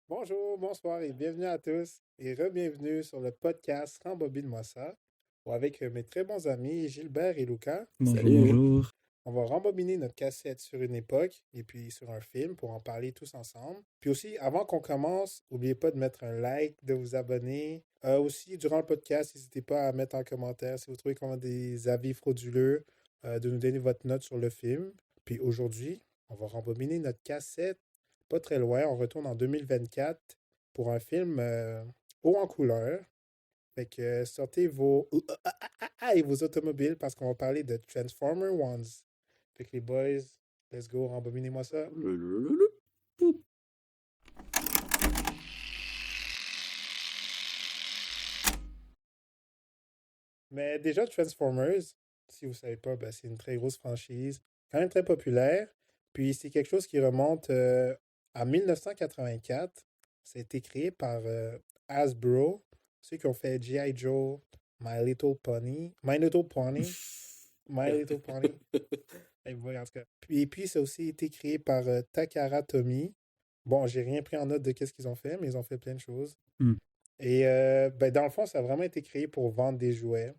Bonjour, bonsoir et bienvenue à tous et re-bienvenue sur le podcast Rembobine-moi ça, ou avec mes très bons amis Gilbert et Lucas. Bonjour, Salut. bonjour. On va rembobiner notre cassette sur une époque et puis sur un film pour en parler tous ensemble. Puis aussi, avant qu'on commence, n'oubliez pas de mettre un like, de vous abonner. Aussi, durant le podcast, n'hésitez pas à mettre en commentaire si vous trouvez qu'on a des avis frauduleux, de nous donner votre note sur le film. Puis aujourd'hui, on va rembobiner notre cassette. Pas très loin, on retourne en 2024 pour un film haut en couleur. Fait que sortez et vos automobiles parce qu'on va parler de Transformer Ones. Fait que les boys, let's go, rembobinez-moi ça. Mais déjà, Transformers, si vous ne savez pas, ben, c'est une très grosse franchise, quand même très populaire. Puis c'est quelque chose qui remonte à 1984. Ça a été créé par Hasbro, ceux qui ont fait G.I. Joe, My Little Pony, My Little Pony. Et voilà, en tout cas. Puis ça a aussi été créé par Takara Tomy. Bon, j'ai rien pris en note de qu'est-ce qu'ils ont fait, mais ils ont fait plein de choses. Hmm. Et ben, dans le fond, ça a vraiment été créé pour vendre des jouets.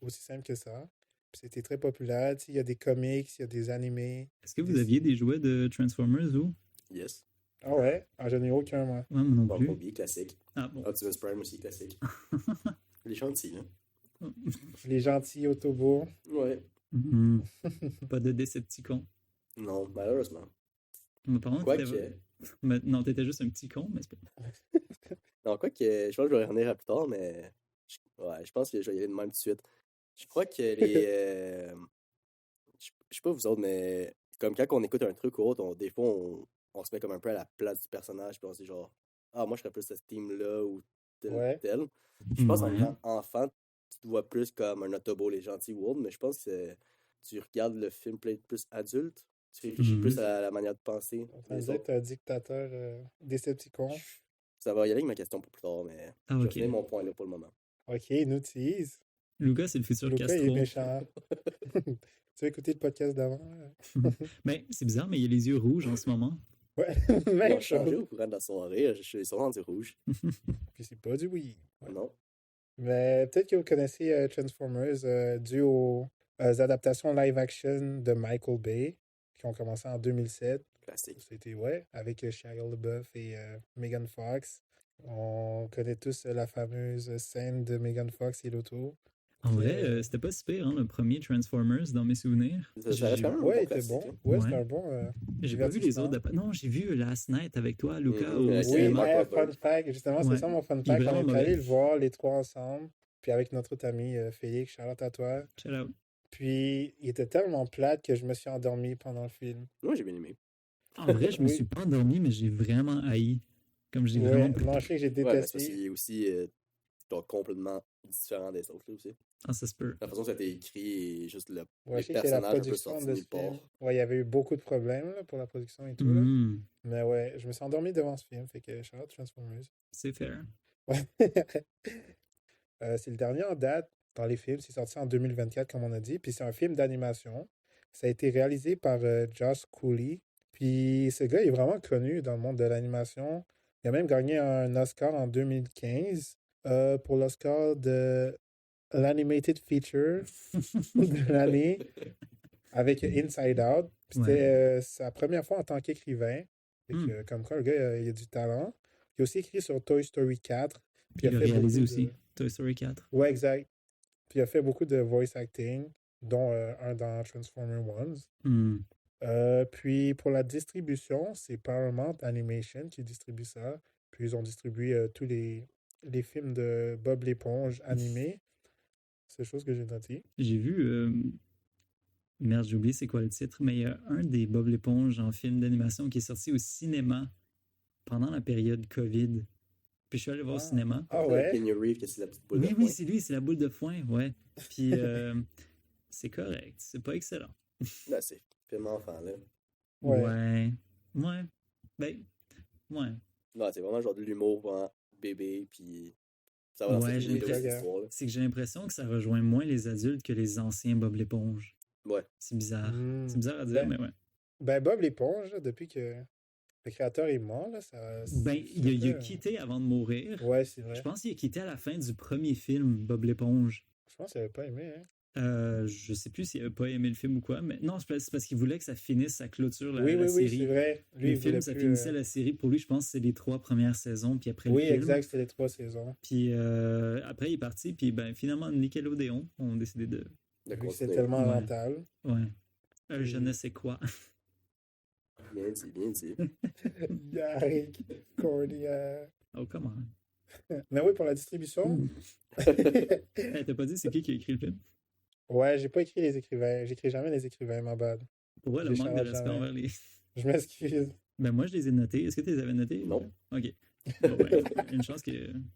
Aussi simple que ça. Puis c'était très populaire. Tu sais, il y a des comics, il y a des animés. Est-ce que vous aviez des jouets de Transformers ou? Yes. Ah ouais? Ah, j'en ai aucun, moi. Ouais, moi non plus. Bumblebee, classique. Ah bon. Optimus Prime aussi, classique. Les gentils, là. Les gentils Autobots. Ouais. Mhm. Pas de Decepticons. Non, malheureusement. Mais par contre, Quoique. Non, t'étais juste un petit con, mais c'est pas... Non, quoique, je pense que je vais revenir à plus tard, mais. Ouais, je pense que je vais y aller de même tout de suite. Je crois que les. Je sais pas vous autres, mais comme quand on écoute un truc ou autre, des fois, on se met comme un peu à la place du personnage, puis on se dit genre, ah, moi, je serais plus ce team-là ou tel, Ouais. tel. Je pense Ouais. en étant enfant, tu te vois plus comme un Autobot, les gentils ou autre, mais je pense que tu regardes le film peut-être plus adulte, tu réfléchis plus à la manière de penser Ça veut des dire que autres. t'es un dictateur Decepticon. Ça va y aller avec ma question pour plus tard, mais Ah, je vais ok. finir mon point là pour le moment. Ok, nous tease. Lucas, c'est le futur Lucas, il est Castro. méchant. Tu veux écouter le podcast d'avant? Mais c'est bizarre, mais il a les yeux rouges en ce moment. Ouais, Ils ont même changé chose. au courant de la soirée, je suis rendu rouge. Puis c'est pas du oui. Ouais. Non? Mais peut-être que vous connaissez Transformers dû aux adaptations live-action de Michael Bay qui ont commencé en 2007. Classique. C'était, ouais, avec Shia LaBeouf et Megan Fox. On connaît tous la fameuse scène de Megan Fox et l'auto. En vrai, c'était pas si pire, hein, le premier Transformers, dans mes souvenirs. Ça reste quand même un Ouais, bon il était classique. bon. Hein. Ouais, Ouais. c'était un bon J'ai pas vu les divertissement. autres. Non, j'ai vu Last Night avec toi, Lucas, Mhm, au avec Oui, cinéma. Mark fun Wahlberg. fact, justement, c'est Ouais. ça mon fun Il est fact. On vraiment est mauvais. allé le voir les trois ensemble, puis avec notre autre ami Félix, Charlotte à toi. Shout out. Puis il était tellement plate que je me suis endormi pendant le film. Moi, j'ai bien aimé. En vrai, je me Oui. suis pas endormi, mais j'ai vraiment haï. Comme j'ai Ouais, vraiment... non, je sais que j'ai Ouais, mais c'est parce détesté. qu'il est aussi donc, complètement différent des autres, là, aussi. Ah, ça se peut. La façon dont ça a été écrit et juste Ouais, les je sais que c'est la personnages un peu production sortis de de ce nulle film. part. Ouais, il y avait eu beaucoup de problèmes là, pour la production et tout. Là. Hmm, Mais ouais, je me suis endormi devant ce film, fait que Charlotte Transformers. c'est fair. Ouais. C'est le dernier en date dans les films. C'est sorti en 2024, comme on a dit. Puis c'est un film d'animation. Ça a été réalisé par Josh Cooley. Puis ce gars est vraiment connu dans le monde de l'animation. Il a même gagné un Oscar en 2015 pour l'Oscar de l'Animated Feature de l'année avec Inside Out. Puis Ouais. c'était sa première fois en tant qu'écrivain. Fait que, Hmm. comme quoi, le gars, il a du talent. Il a aussi écrit sur Toy Story 4. Puis Il a fait réalisé beaucoup aussi de... Toy Story 4. Ouais, exact. Puis il a fait beaucoup de voice acting, dont un dans Transformer Ones. Hmm. Puis pour la distribution, c'est Paramount Animation qui distribue ça. Puis ils ont distribué tous les films de Bob l'éponge animés. C'est chose que j'ai noté. J'ai vu... Merde, j'ai oublié c'est quoi le titre, mais il y a un des Bob l'éponge en film d'animation qui est sorti au cinéma pendant la période COVID. Puis je suis allé voir au cinéma. Ah Le ouais? Kenny Reeves, que c'est la petite boule de Oui, foin. c'est lui, c'est la boule de foin, ouais. Puis c'est correct, c'est pas excellent. Là, c'est film enfant, là. Ouais. Ouais. Ouais. Ben, ouais. Non, c'est vraiment genre de l'humour pour bébé, puis ça va dans Ouais, cette j'ai ligne-là aussi, l'impression- cette histoire-là. C'est que j'ai l'impression que ça rejoint moins les adultes que les anciens Bob l'éponge. Ouais. C'est bizarre. Hmm. C'est bizarre à dire, Ben, mais ouais. ben, Bob l'éponge, là, depuis que Le créateur est mort, là. Ben, il a quitté avant de mourir. Ouais, c'est vrai. Je pense qu'il a quitté à la fin du premier film, Bob l'éponge. Je pense qu'il avait pas aimé, hein. Je sais plus s'il avait pas aimé le film ou quoi, mais non, c'est parce qu'il voulait que ça finisse, ça clôture la Oui, série. c'est vrai. Lui, Le il film, voulait ça plus, finissait la série. Pour lui, je pense que c'est les 3 premières saisons, puis après Oui, le film. exact, c'était les 3 saisons. Puis après, il est parti, puis ben, finalement, Nickelodeon ont décidé de... De Vu que c'est continuer. tellement Ouais. rentable. Ouais. Je ne sais quoi. Bien dit, bien dit. Yannick, Cordy. Oh, come on. Mais oui, pour la distribution. Hey, t'as pas dit c'est qui a écrit le film? Ouais, j'ai pas écrit les écrivains. J'écris jamais les écrivains, ma bad. Pour vrai, le J'ai manque de Charles respect jamais. envers les... Je m'excuse. Ben moi, je les ai notés. Est-ce que tu les avais notés? Non. OK. Bon, ben, une chance que...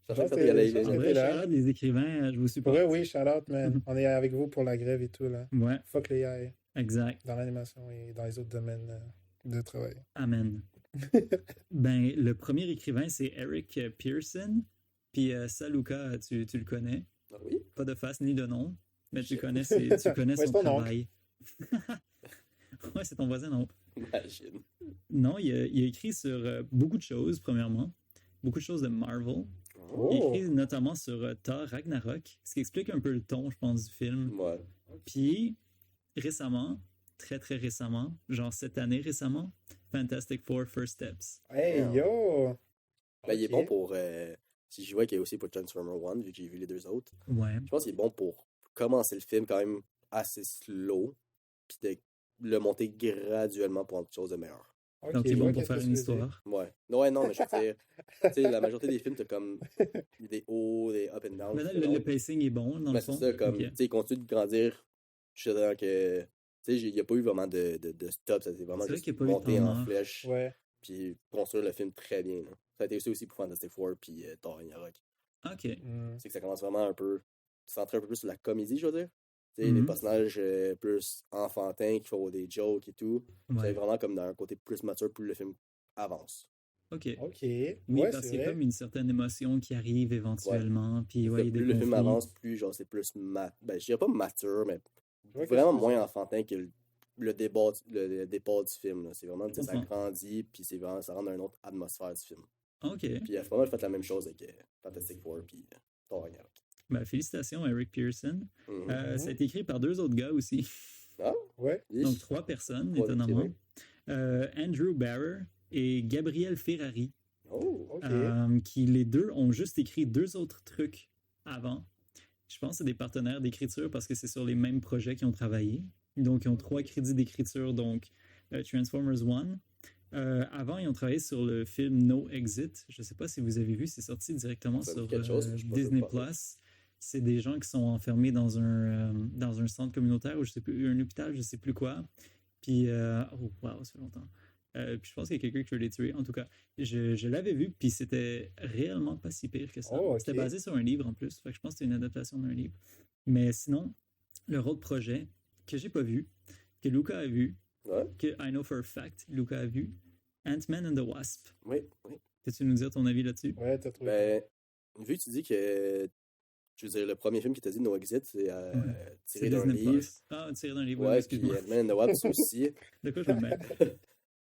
Ça pense fait que- qu'il y a je les- pense En que- vrai, là. Charles, les écrivains, je vous Pour supporte. vrai, oui, shout out, man. On est avec vous pour la grève et tout, là. Ouais, Fuck les AI exact. dans l'animation et dans les autres domaines de travail. Amen. Ben, le premier écrivain, c'est Eric Pearson. Puis Saluka, tu le connais. Ah oui? Pas de face ni de nom, mais tu Shit. connais, tu connais Ouais, son c'est ton oncle. travail. Ouais, c'est ton voisin, non? Imagine. Non, il a écrit sur beaucoup de choses, premièrement. Beaucoup de choses de Marvel. Il a Oh! écrit notamment sur Thor Ragnarok, ce qui explique un peu le ton, je pense, du film. Ouais. Puis, récemment, très très récemment, genre cette année récemment, Fantastic Four First Steps. Hey, Wow. yo! Ben, il est Ok. bon pour. Si je vois qu'il est aussi pour Transformer 1, vu que j'ai vu les 2 autres. Ouais. Je pense qu'il est bon pour commencer le film quand même assez slow, puis de le monter graduellement pour quelque chose de meilleur. Ok, Donc, je c'est vois bon pour qu'est-ce faire que une tu veux dire. histoire. Ouais. Ouais, non, mais je veux dire, tu sais, la majorité des films, t'as comme des hauts, des up and down. Mais là, tout le pacing est bon, dans le Ben, c'est fond. ça, comme, Ok. tu sais, il continue de grandir. Je sais que, tu sais, il n'y a pas eu vraiment de stop, ça s'est vraiment C'est vrai juste qu'il y a pas eu de monté temps en mort. flèche, Ouais. puis construire le film très bien. Là. Ça a été aussi pour Fantastic Four, puis Thor Ragnarok. Ok. Hmm. C'est que ça commence vraiment un peu, centré un peu plus sur la comédie, je veux dire. Tu sais, les Mhm. personnages plus enfantins qui font des jokes et tout. C'est Ouais. vraiment comme dans un côté plus mature, plus le film avance. Ok. Ok. Oui, Ouais, parce c'est qu'il y a vrai. comme une certaine émotion qui arrive éventuellement. Puis, ouais, il y a des Plus le film conflits. avance, plus genre c'est plus ben je dirais pas mature, mais Je vois vraiment qu'est-ce que tu veux moins dire. enfantin que le départ, le départ du film. Là. C'est vraiment, tu sais, ça comprends. grandit, puis c'est vraiment, ça rend une autre atmosphère du film. Ok. Puis il a vraiment fait la même chose avec Fantastic Four, puis Thor Ragnarok. Ben, félicitations, Eric Pearson. Mhm. Ça a été écrit par 2 autres gars aussi. Ah, Ouais. Donc, 3 personnes, 3 étonnamment. écrivains. Andrew Barrer et Gabriel Ferrari, Oh, Ok. qui les deux ont juste écrit 2 autres trucs avant. Je pense que c'est des partenaires d'écriture parce que c'est sur les mêmes projets qu'ils ont travaillé. Donc, ils ont 3 crédits d'écriture, donc Transformers 1. Avant, ils ont travaillé sur le film No Exit. Je ne sais pas si vous avez vu, c'est sorti directement Ça me sur dit quelque chose, je sais pas Disney+. de quoi parler. C'est des gens qui sont enfermés dans un centre communautaire ou je sais plus, un hôpital, je ne sais plus quoi. Puis, oh wow, ça fait longtemps. Puis je pense qu'il y a quelqu'un qui veut les tuer. En tout cas, je l'avais vu, puis c'était réellement pas si pire que ça. Oh, ok. C'était basé sur un livre en plus, fait que je pense que c'était une adaptation d'un livre. Mais sinon, leur autre projet que j'ai pas vu, que Luca a vu, Ouais, que I know for a fact, Luca a vu, Ant-Man and the Wasp. oui, oui. Peux-tu nous dire ton avis là-dessus? Ouais, t'as trouvé. Ben, vu que tu dis que, je veux dire, le premier film qui t'a dit No Exit, c'est C'est tiré d'un Disney+. livre. Ah, tiré d'un livre, Ouais, excuse-moi. puis Ant-Man and the Wasp aussi. De quoi je vais me mettre?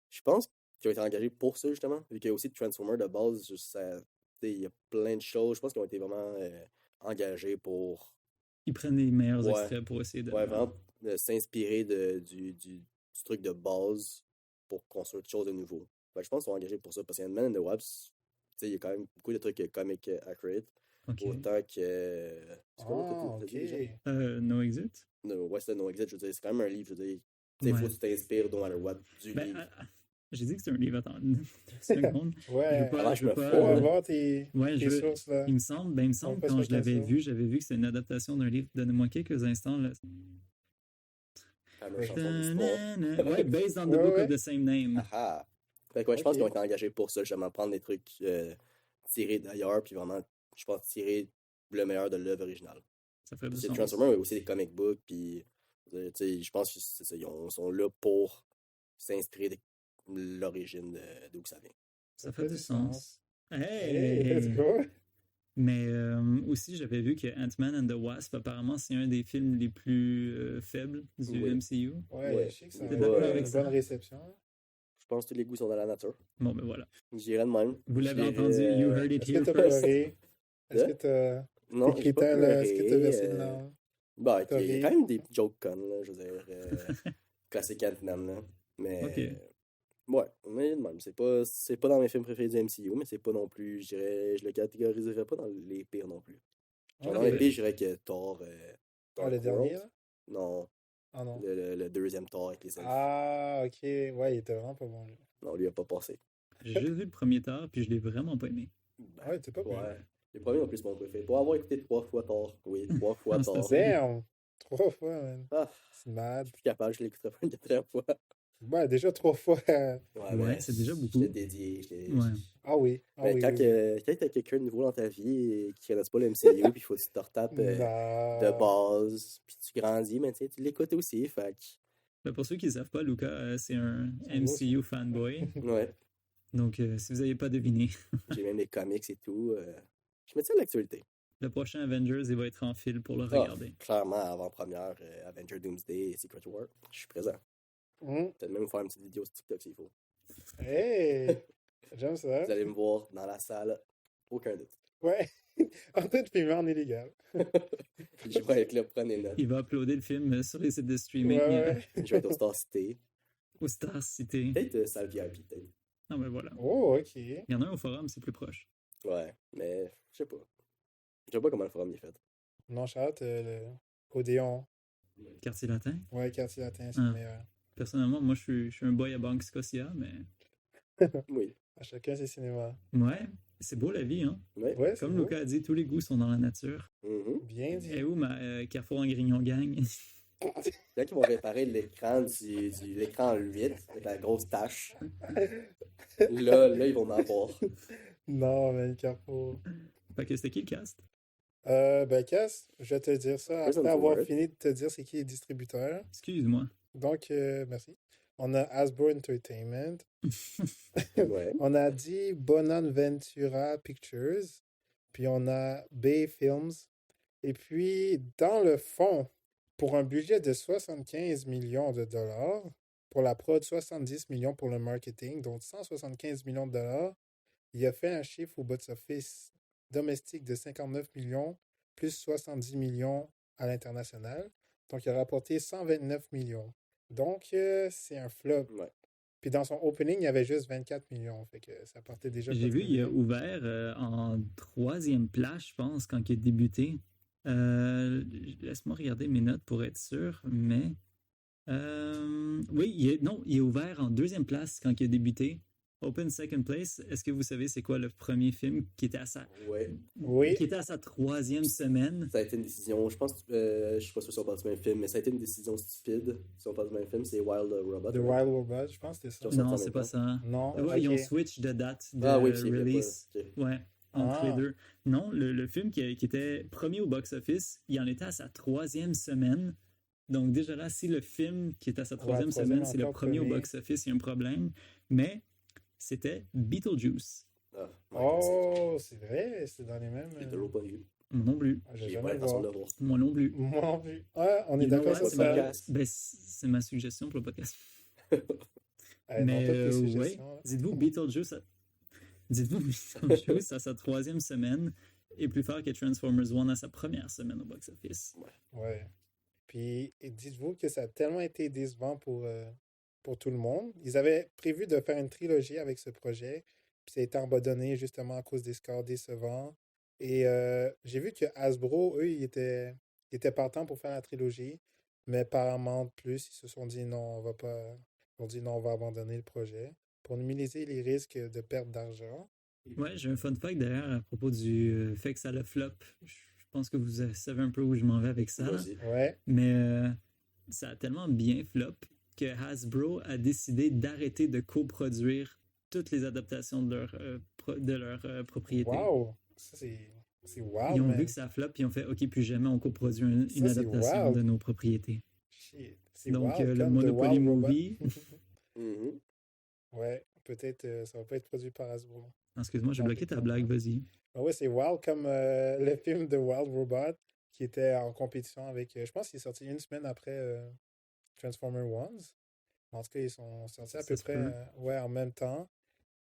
Je pense qu'ils ont été engagés pour ça, justement. Vu qu'il y a aussi Transformers de base, il y a plein de choses. Je pense qu'ils ont été vraiment engagés pour Ils prennent les meilleurs Ouais. extraits pour essayer de... vraiment s'inspirer du truc de base pour construire quelque chose de nouveau. Fait que je pense qu'ils sont engagés pour ça. Parce qu'Ant-Man and the Wasp, il y a quand même beaucoup de trucs comic accurate. Ok. Autant que. C'est quoi l'autre que Ah, t'as dit, déjà? ok. No Exit? Ouais, c'était No Exit, je veux dire, c'est quand même un livre, je veux dire. Il faut Ouais. que tu t'inspires, no matter what, du Ben, livre. j'ai dit que c'était un livre, attends, une seconde. Je Ouais. veux pas, Avant, je veux je me pas- Faut fous, avoir tes Ouais, je veux- sources, là. il me semble, ben, il me semble On fait quand ça je l'avais comme ça. vu, j'avais vu que c'est une adaptation d'un livre. Donnez-moi quelques instants. Là. Une chanson d'histoire. Ouais, based on the Ouais, book ouais. of the same name. Ah. Fait que ouais, je pense Ok. qu'ils ont été engagés pour ça, justement, prendre des trucs tirés d'ailleurs, puis vraiment, je pense, tirer le meilleur de l'œuvre originale. Ça ferait du Puis c'est sens. Transformers, mais aussi des comic books, puis tu sais, je pense que c'est ça, ils sont là pour s'inspirer de l'origine d'où que ça vient. Ça fait du sens. Hey, let's Hey! go. Mais aussi, j'avais vu que Ant-Man and the Wasp, apparemment, c'est un des films les plus faibles du Oui. MCU. Ouais, Ouais. je sais que ça T'es a d'accord eu avec une ça? bonne réception. Je pense que tous les goûts sont dans la nature. Bon, ben voilà. J'irais de même. Vous l'avez J'irais, entendu, you heard it Est-ce que here t'as first. pleuré? Est-ce que Hein? t'as... Non, Tes j'ai pas critères, là, est-ce que t'as pleuré. versé une larme? Bah, T'as il y a ri? quand même des jokes connes, là, je veux dire. Classique Ant-Man, là. Mais. Ok. Ouais, mais de même. C'est pas dans mes films préférés du MCU, mais c'est pas non plus. Je le catégoriserais pas dans les pires non plus. Genre, dans les Ok. pires, je dirais que Thor. Ah, le Dark dernier, World. là? Non, Ah non. le deuxième Thor avec les elfes. Ah, ok. Ouais, il était vraiment pas bon, lui. Non, lui, il a pas passé. J'ai juste vu le premier Thor, puis je l'ai vraiment pas aimé. Ben, Ouais, t'es pas pire. ouais. Les premiers en plus, mon préféré. Pour avoir écouté 3 fois Thor. Oui, 3 fois Ah, c'est Thor. assez. Damn! 3 fois, man. Ah, C'est mad. je suis plus capable, je l'écouterai pas une quatrième fois. Ouais, déjà 3 fois. Ouais, Ouais, mais c'est déjà Je beaucoup. l'ai dédié. Ouais. Ah oui. Ah Mais oui, quand, oui, oui. quand t'as quelqu'un de nouveau dans ta vie et qui connaisse pas le MCU, puis il faut que tu te retapes de Non. base, puis tu grandis, mais tu sais, tu l'écoutes aussi, fait Ben, pour ceux qui ne savent pas, Lucas, c'est un C'est beau, ça. MCU fanboy. que, ouais, Donc, si vous n'avez pas deviné, j'ai même les comics et tout. Je mets ça à l'actualité. le prochain Avengers, il va être en fil pour le Ah, regarder. clairement, avant-première, Avenger Doomsday et Secret War, je suis présent. Peut-être même faire une petite vidéo sur TikTok s'il faut. Hey! J'aime ça. Vous allez me voir dans la salle, aucun doute. Ouais. En train de filmer en illégal. Je vais être là, prenez note. Il va uploader le film sur les sites de streaming Ouais. Je vais être au Star City. au Star City. Peut-être salle VIP, peut-être. Non, mais voilà. Oh, ok. Il y en a un au forum, c'est plus proche. Ouais, mais je sais pas. Je sais pas comment le forum est fait. Non, Charlotte, le Odéon. Quartier latin. Ouais, quartier latin, c'est Ah. le meilleur. Personnellement, moi, je suis un boy à Banque Scotia, mais Oui. À chacun ses cinémas. ouais, c'est beau la vie, hein. Ouais. Ouais, c'est Comme beau. Lucas a dit, tous les goûts sont dans la nature. Mhm. Bien dit. Et où ma Carrefour en Grignon gang? Quand ils vont réparer l'écran l'écran 8 avec la grosse tache, là, ils vont en avoir. Non, mais Carrefour. Fait que c'était qui le cast? Ben, Cass, je vais te dire ça Prison après avoir Forward. fini de te dire c'est qui les distributeurs. Excuse-moi. Donc, merci. On a Hasbro Entertainment. Ouais. On a dit Bonaventura Pictures. Puis on a Bay Films. Et puis, dans le fond, pour un budget de 75 millions de dollars, pour la prod, 70 millions pour le marketing, donc 175 millions de dollars, il a fait un chiffre au box-office domestique de 59 millions, plus 70 millions à l'international. Donc, il a rapporté 129 millions. Donc, c'est un flop. Ouais. Puis dans son opening, il y avait juste 24 millions. Fait que ça partait déjà J'ai pas vu, très il a bien. ouvert en 3e place, je pense, quand il a débuté. Laisse-moi regarder mes notes pour être sûr, mais oui, il est ouvert en 2e place quand il a débuté. Open second place. Est-ce que vous savez c'est quoi le premier film qui était à sa Ouais. Oui. qui était à sa 3e semaine? Ça a été une décision, je pense, je suis pas sûr si on parle du même film, mais ça a été une décision stupide. Si on parle du même film, c'est Wild Robot. The Wild Robot, je pense que c'était ça. Sur- Non, en c'est même pas temps. ça. Non, Ouais, ils ont ok. switch de date de Ah oui, c'est vrai, release. ok. Ouais, entre Ah. les deux. Non, le film qui était premier au box-office, il en était à sa 3e semaine. Donc déjà là, si le film qui est à sa 3e troisième semaine, c'est le encore premier au premier. box-office, il y a un problème. Mais c'était Beetlejuice. Ah, Oh, c'est vrai, c'est dans les mêmes. J'ai toujours pas vu. Moi non plus. J'ai J'ai jamais pas l'intention voir. de le voir. Moi non plus. Moi non plus. Ah, on est You know d'accord what, sur c'est ça. ma- podcast. ben, c'est ma suggestion pour le podcast. Dans Mais toutes les oui, suggestions, là. dites-vous Beetlejuice à sa 3e semaine est plus fort que Transformers 1 à sa première semaine au box-office. Ouais. Puis, et dites-vous que ça a tellement été décevant pour tout le monde. Ils avaient prévu de faire une trilogie avec ce projet, puis ça a été abandonné justement à cause des scores décevants. Et j'ai vu que Hasbro, eux, ils étaient partants pour faire la trilogie, mais Paramount Plus, ils se sont dit non, on va pas. Ils ont dit non, on va abandonner le projet pour minimiser les risques de perte d'argent. Ouais, j'ai un fun fact d'ailleurs à propos du fait que ça le flop. Je pense que vous savez un peu où je m'en vais avec ça. Là. Vas-y. Ouais. Mais ça a tellement bien flop que Hasbro a décidé d'arrêter de coproduire toutes les adaptations de leur propriété. Wow! Ça, c'est wow, Ils ont man. vu que ça flop et ils ont fait OK, plus jamais on coproduit une Ça, c'est adaptation wow. de nos propriétés. Shit. C'est Donc, wow, le comme The Monopoly Wild Robot. Movie. Mhm. Ouais, peut-être ça va pas être produit par Hasbro. Excuse-moi, j'ai Non, bloqué ta peut-être blague, pas. vas-y. Ah ouais, c'est Wild comme le film de Wild Robot qui était en compétition avec. Je pense qu'il est sorti une semaine après Transformer Ones. En tout cas, ils sont sortis à Ça peu se près peut. ouais, en même temps.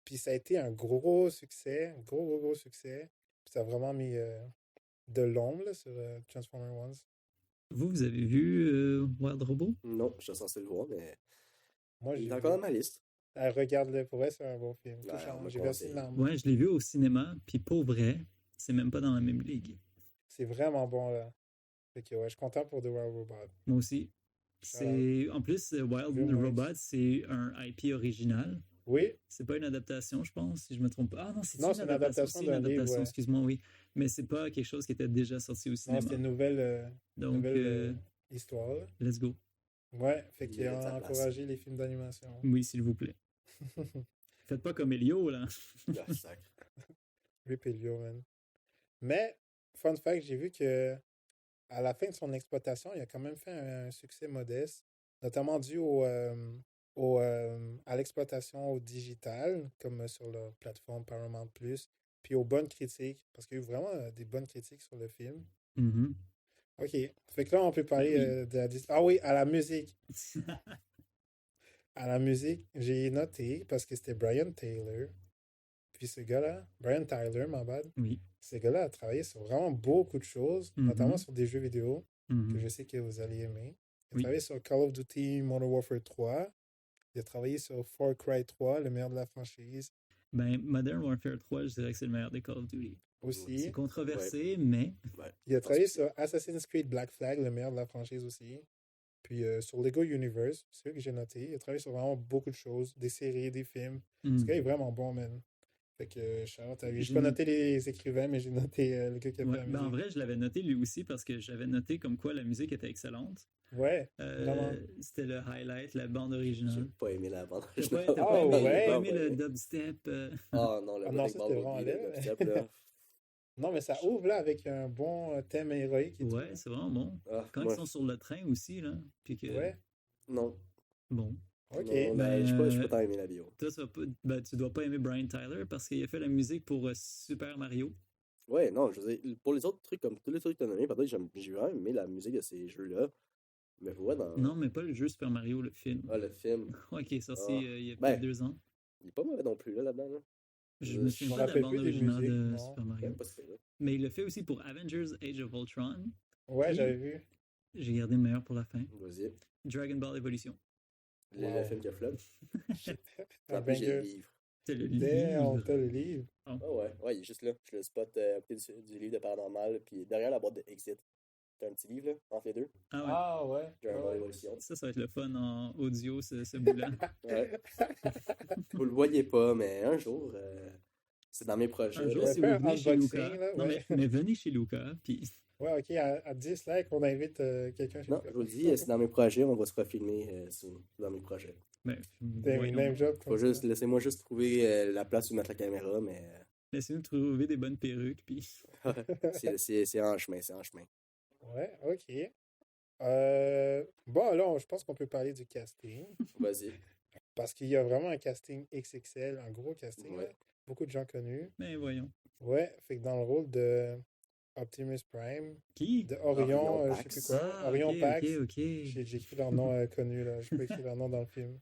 Puis ça a été un gros succès, un gros succès. Puis ça a vraiment mis de l'ombre là, sur Transformer Ones. Vous avez vu Wild Robot? Non, je suis censé le voir, mais Moi, il j'ai est encore dans vu. ma liste. Regarde-le, pour vrai, c'est un bon film. Ouais, on Touchant. me J'ai versé une conseille. larme. Ouais, je l'ai vu au cinéma, puis pour vrai, c'est même pas dans la même ligue. C'est vraiment bon, là. Fait que ouais, je suis content pour The Wild Robot. Moi aussi. Shout out. En plus, Wild DreamWorks. Robot, c'est un IP original. Oui, C'est pas une adaptation, je pense, si je me trompe pas. Ah non, c'est non, une c'est une adaptation. adaptation C'est une d'un livre, adaptation, ouais. excuse-moi, oui. Mais c'est pas quelque chose qui était déjà sorti au Non, cinéma. c'est une Donc, nouvelle histoire, là. let's go. Ouais, fait Il qu'il mérite sa a place. encouragé les films d'animation. Oui, s'il vous plaît. Faites pas comme Elio, là. Ah, sacre. Rip Elio, man. Mais, fun fact, j'ai vu que à la fin de son exploitation, il a quand même fait un succès modeste, notamment dû à l'exploitation au digital, comme sur leur plateforme Paramount+, puis aux bonnes critiques, parce qu'il y a eu vraiment des bonnes critiques sur le film. Mhm. OK. Fait que là, on peut parler Oui. de la... Ah oui, à la musique. À la musique, j'ai noté, parce que c'était Brian Taylor. Puis ce gars-là, Brian Tyler, ma bad, Oui. ce gars-là a travaillé sur vraiment beaucoup de choses, notamment sur des jeux vidéo que je sais que vous allez aimer. Il a Oui. travaillé sur Call of Duty Modern Warfare 3. Il a travaillé sur Far Cry 3, le meilleur de la franchise. Ben, Modern Warfare 3, je dirais que c'est le meilleur des Call of Duty. Aussi. C'est controversé, mais Ouais. Il a travaillé sur Assassin's Creed Black Flag, le meilleur de la franchise aussi. Puis sur Lego Universe, c'est ce que j'ai noté. Il a travaillé sur vraiment beaucoup de choses, des séries, des films. Ce gars est vraiment bon, man. Fait que, Charlotte, j'ai pas noté les écrivains, mais j'ai noté le gars qui a fait ouais, la ben en musique. vrai, je l'avais noté lui aussi parce que j'avais noté comme quoi la musique était excellente. Ouais, vraiment. C'était le highlight, la bande J'ai originale. pas aimé la bande. T'as pas Oh, aimé, ouais. t'as pas aimé le dubstep? Ah non, le Ah non, Break ça, Ball c'était vraiment Boogie, le laid. dubstep, là. Non, mais ça ouvre là avec un bon thème héroïque et Ouais, tout. c'est vraiment bon. Ah, Quand moi, ils sont sur le train aussi, là. Puis que, Ouais, non. bon. ok. Non, Ben, je suis pas tant aimé la bio. Toi, tu dois pas aimer Brian Tyler parce qu'il a fait la musique pour Super Mario. Ouais, non, je veux dire, pour les autres trucs, comme tous les trucs que tu as nommés, peut-être j'ai vraiment aimé la musique de ces jeux-là. Mais ouais, dans. Non, mais pas le jeu Super Mario, le film. Ah, le film. Ouais, qui est sorti Ah. il y a Ben, peut-être 2 ans. il est pas mauvais non plus, là-dedans. Là. Je me Je souviens me pas de la rappelle bande plus des originale musiques, de non. Super Ouais, Mario. pas super, là. Mais il le fait aussi pour Avengers Age of Ultron. Ouais, Puis- j'avais vu. J'ai gardé le meilleur pour la fin. Vas-y. Dragon Ball Evolution. Le Wow. film qui a flop. Un En plus, j'ai le banger. livre. C'est le Damn, livre. t'as le livre. Ah ouais, ouais, il est juste là. Je le spot à côté du livre de paranormal, puis derrière la boîte de Exit. T'as un petit livre, là, entre les deux. Ah ouais. Ah ouais. Dragon Ball Ouais. Evolution. Ça va être le fun en audio, ce bout-là. Ouais. Vous le voyez pas, mais un jour, c'est dans mes projets. Un jour, là. si faire vous un venez chez unboxing, Luca. là, Non, ouais. mais venez chez Luca, puis Ouais, ok, à 10 likes, on invite quelqu'un chez Non, je vous le dis, c'est dans mes projets, on va se refilmer c'est dans mes projets. ben, Damn, voyons. name job. Faut comme ça. juste, laissez-moi juste trouver la place où mettre la caméra, mais Laissez-nous trouver des bonnes perruques, puis c'est en chemin, c'est en chemin. Ouais, ok. Bon, là, je pense qu'on peut parler du casting. Vas-y. Parce qu'il y a vraiment un casting XXL, un gros casting. Ouais. Là. Beaucoup de gens connus. ben voyons. Ouais, fait que dans le rôle de Optimus Prime, Qui? de Orion, Orion je sais plus Pax. quoi, Orion ok, Pax. ok. J'ai écrit leur nom connu, là. Je peux écrire leur nom dans le film.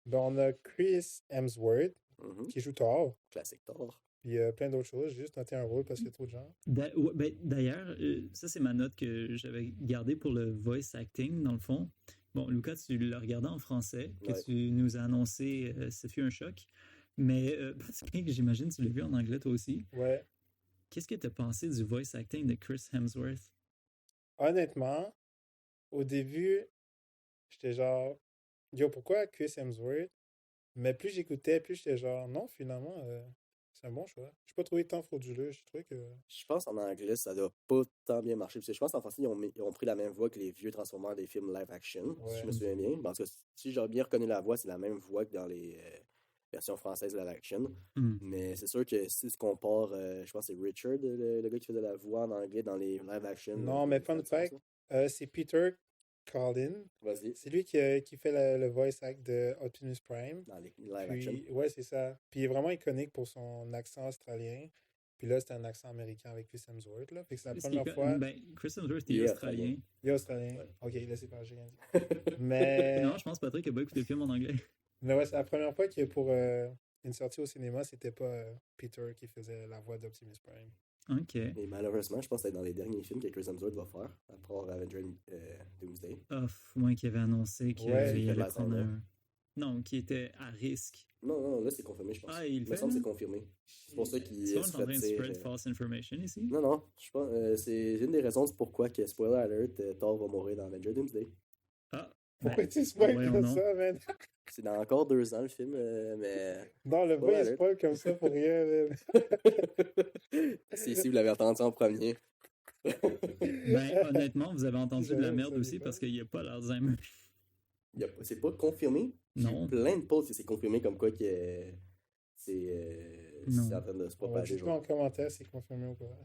Ben, on a Chris Hemsworth, Mhm. qui joue Thor. Classique Thor. Puis plein d'autres choses. J'ai juste noté un rôle parce qu'il y a trop de gens. Ouais, ben, d'ailleurs, ça c'est ma note que j'avais gardée pour le voice acting, dans le fond. Bon, Lucas, tu l'as regardé en français, que Ouais. tu nous as annoncé, ce fut un choc. Mais parce que j'imagine que tu l'as vu en anglais toi aussi. Ouais. Qu'est-ce que tu as pensé du voice acting de Chris Hemsworth? Honnêtement, au début, j'étais genre, yo, pourquoi Chris Hemsworth? Mais plus j'écoutais, plus j'étais genre, non, finalement, c'est un bon choix. Je n'ai pas trouvé tant frauduleux. J'ai trouvé que. Je pense en anglais, ça doit pas tant bien marcher. Parce que je pense en français, ils ont pris la même voix que les vieux Transformers des films live action, si je me Ouais. souviens bien. Parce que si j'ai bien reconnu la voix, c'est la même voix que dans les versions françaises live action. Hmm. Mais c'est sûr que si tu compares, je pense que c'est Richard, le gars qui faisait la voix en anglais dans les live action. Non, mais fun fact, c'est Peter Collin. Vas-y, C'est lui qui fait le voice act de Optimus Prime. dans les live action. Puis, ouais, c'est ça. Puis il est vraiment iconique pour son accent australien. Puis là, c'était un accent américain avec Chris Hemsworth, là. Fait que c'est la Ce qui est première fois. Ben, Chris Hemsworth est Il est australien. Il est australien. Ouais. Ok, laissez faire, j'ai rien dit. Mais. Non, je pense que Patrick a pas écouté le film en anglais. Mais ouais, c'est la première fois que pour une sortie au cinéma, c'était pas Peter qui faisait la voix d'Optimus Prime. Ok. Et malheureusement, je pense que c'est dans les derniers films que Chris Hemsworth va faire, après Avenger Doomsday. Moi qui avait annoncé qu'il Ouais, allait il fait prendre l'Alzheimer. Non, qui était à risque. Non, là, c'est confirmé, je pense. Ah, il le me fait, semble que c'est là? confirmé. C'est pour ça qu'il Tu vois, on se est en train de fait spread dire. false information ici. Non, je pense, c'est une des raisons pourquoi que, spoiler alert, Thor va mourir dans Avenger Doomsday. Ah, Pourquoi ben, tu spoil voyons comme donc. ça, man? C'est dans encore 2 ans le film, mais. Non, le Spoiler boy, il alert. spoil comme ça pour rien, man. Si vous l'avez entendu en premier. Ben, honnêtement, vous avez entendu de la J'avoue, merde ça, aussi j'ai parce pas. qu'il n'y a pas l'Alzheimer. C'est pas confirmé. Il y a Non. plein de posts que c'est confirmé comme quoi que c'est Non. en train de se On va propager. dites-moi en commentaire si c'est confirmé ou pas.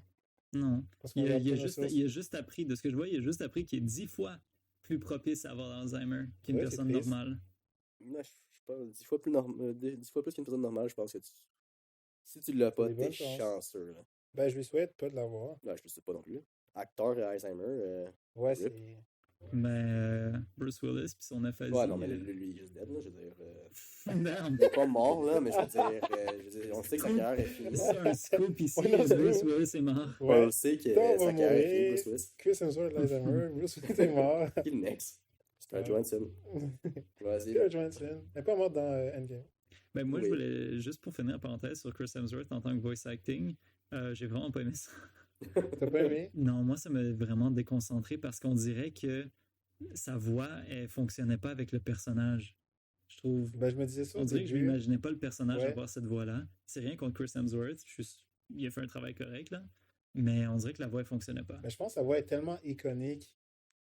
Non. Parce qu'on Il a, regarde il a pas nos juste, sources. il a juste appris, de ce que je vois, il a juste appris qu'il est 10 fois plus propice à avoir l'Alzheimer qu'une Ouais, c'est personne triste. normale. Non, je sais pas, 10 fois plus, 10 fois plus qu'une personne normale, je pense que si tu l'as pas, des t'es bonnes chances. chanceux. Là. Ben, je lui souhaite pas de l'avoir. Non, je le sais pas non plus. Acteur et Alzheimer. Ouais, Rip. c'est. Mais Bruce Willis puis son aphasie. Ouais, non, mais lui, il est juste dead, là, je veux dire. Merde. Il est pas mort, là, mais je veux dire, on sait que sa carrière est finie. C'est un scoop ici. Ouais, non, c'est Bruce vrai. Willis est mort. Ouais, on sait que Thor va sa carrière est finie, mourir. Bruce Willis. Chris Hemsworth, l'Alzheimer. Bruce Willis est mort. Qui le next? Scarlett Ouais. Johansson. Vas-y. Scarlett Johansson. Elle n'est pas morte dans Endgame. Ben, moi, je Oui. voulais, juste pour finir la parenthèse sur Chris Hemsworth en tant que voice acting, j'ai vraiment pas aimé ça. T'as pas aimé? Non, moi, ça m'a vraiment déconcentré parce qu'on dirait que sa voix, elle fonctionnait pas avec le personnage. Je trouve. Ben, je me disais ça On au dirait que je début. m'imaginais pas le personnage Ouais. avoir cette voix-là. C'est rien contre Chris Hemsworth. Il a fait un travail correct, là. Mais on dirait que la voix, elle fonctionnait pas. Mais je pense que sa voix est tellement iconique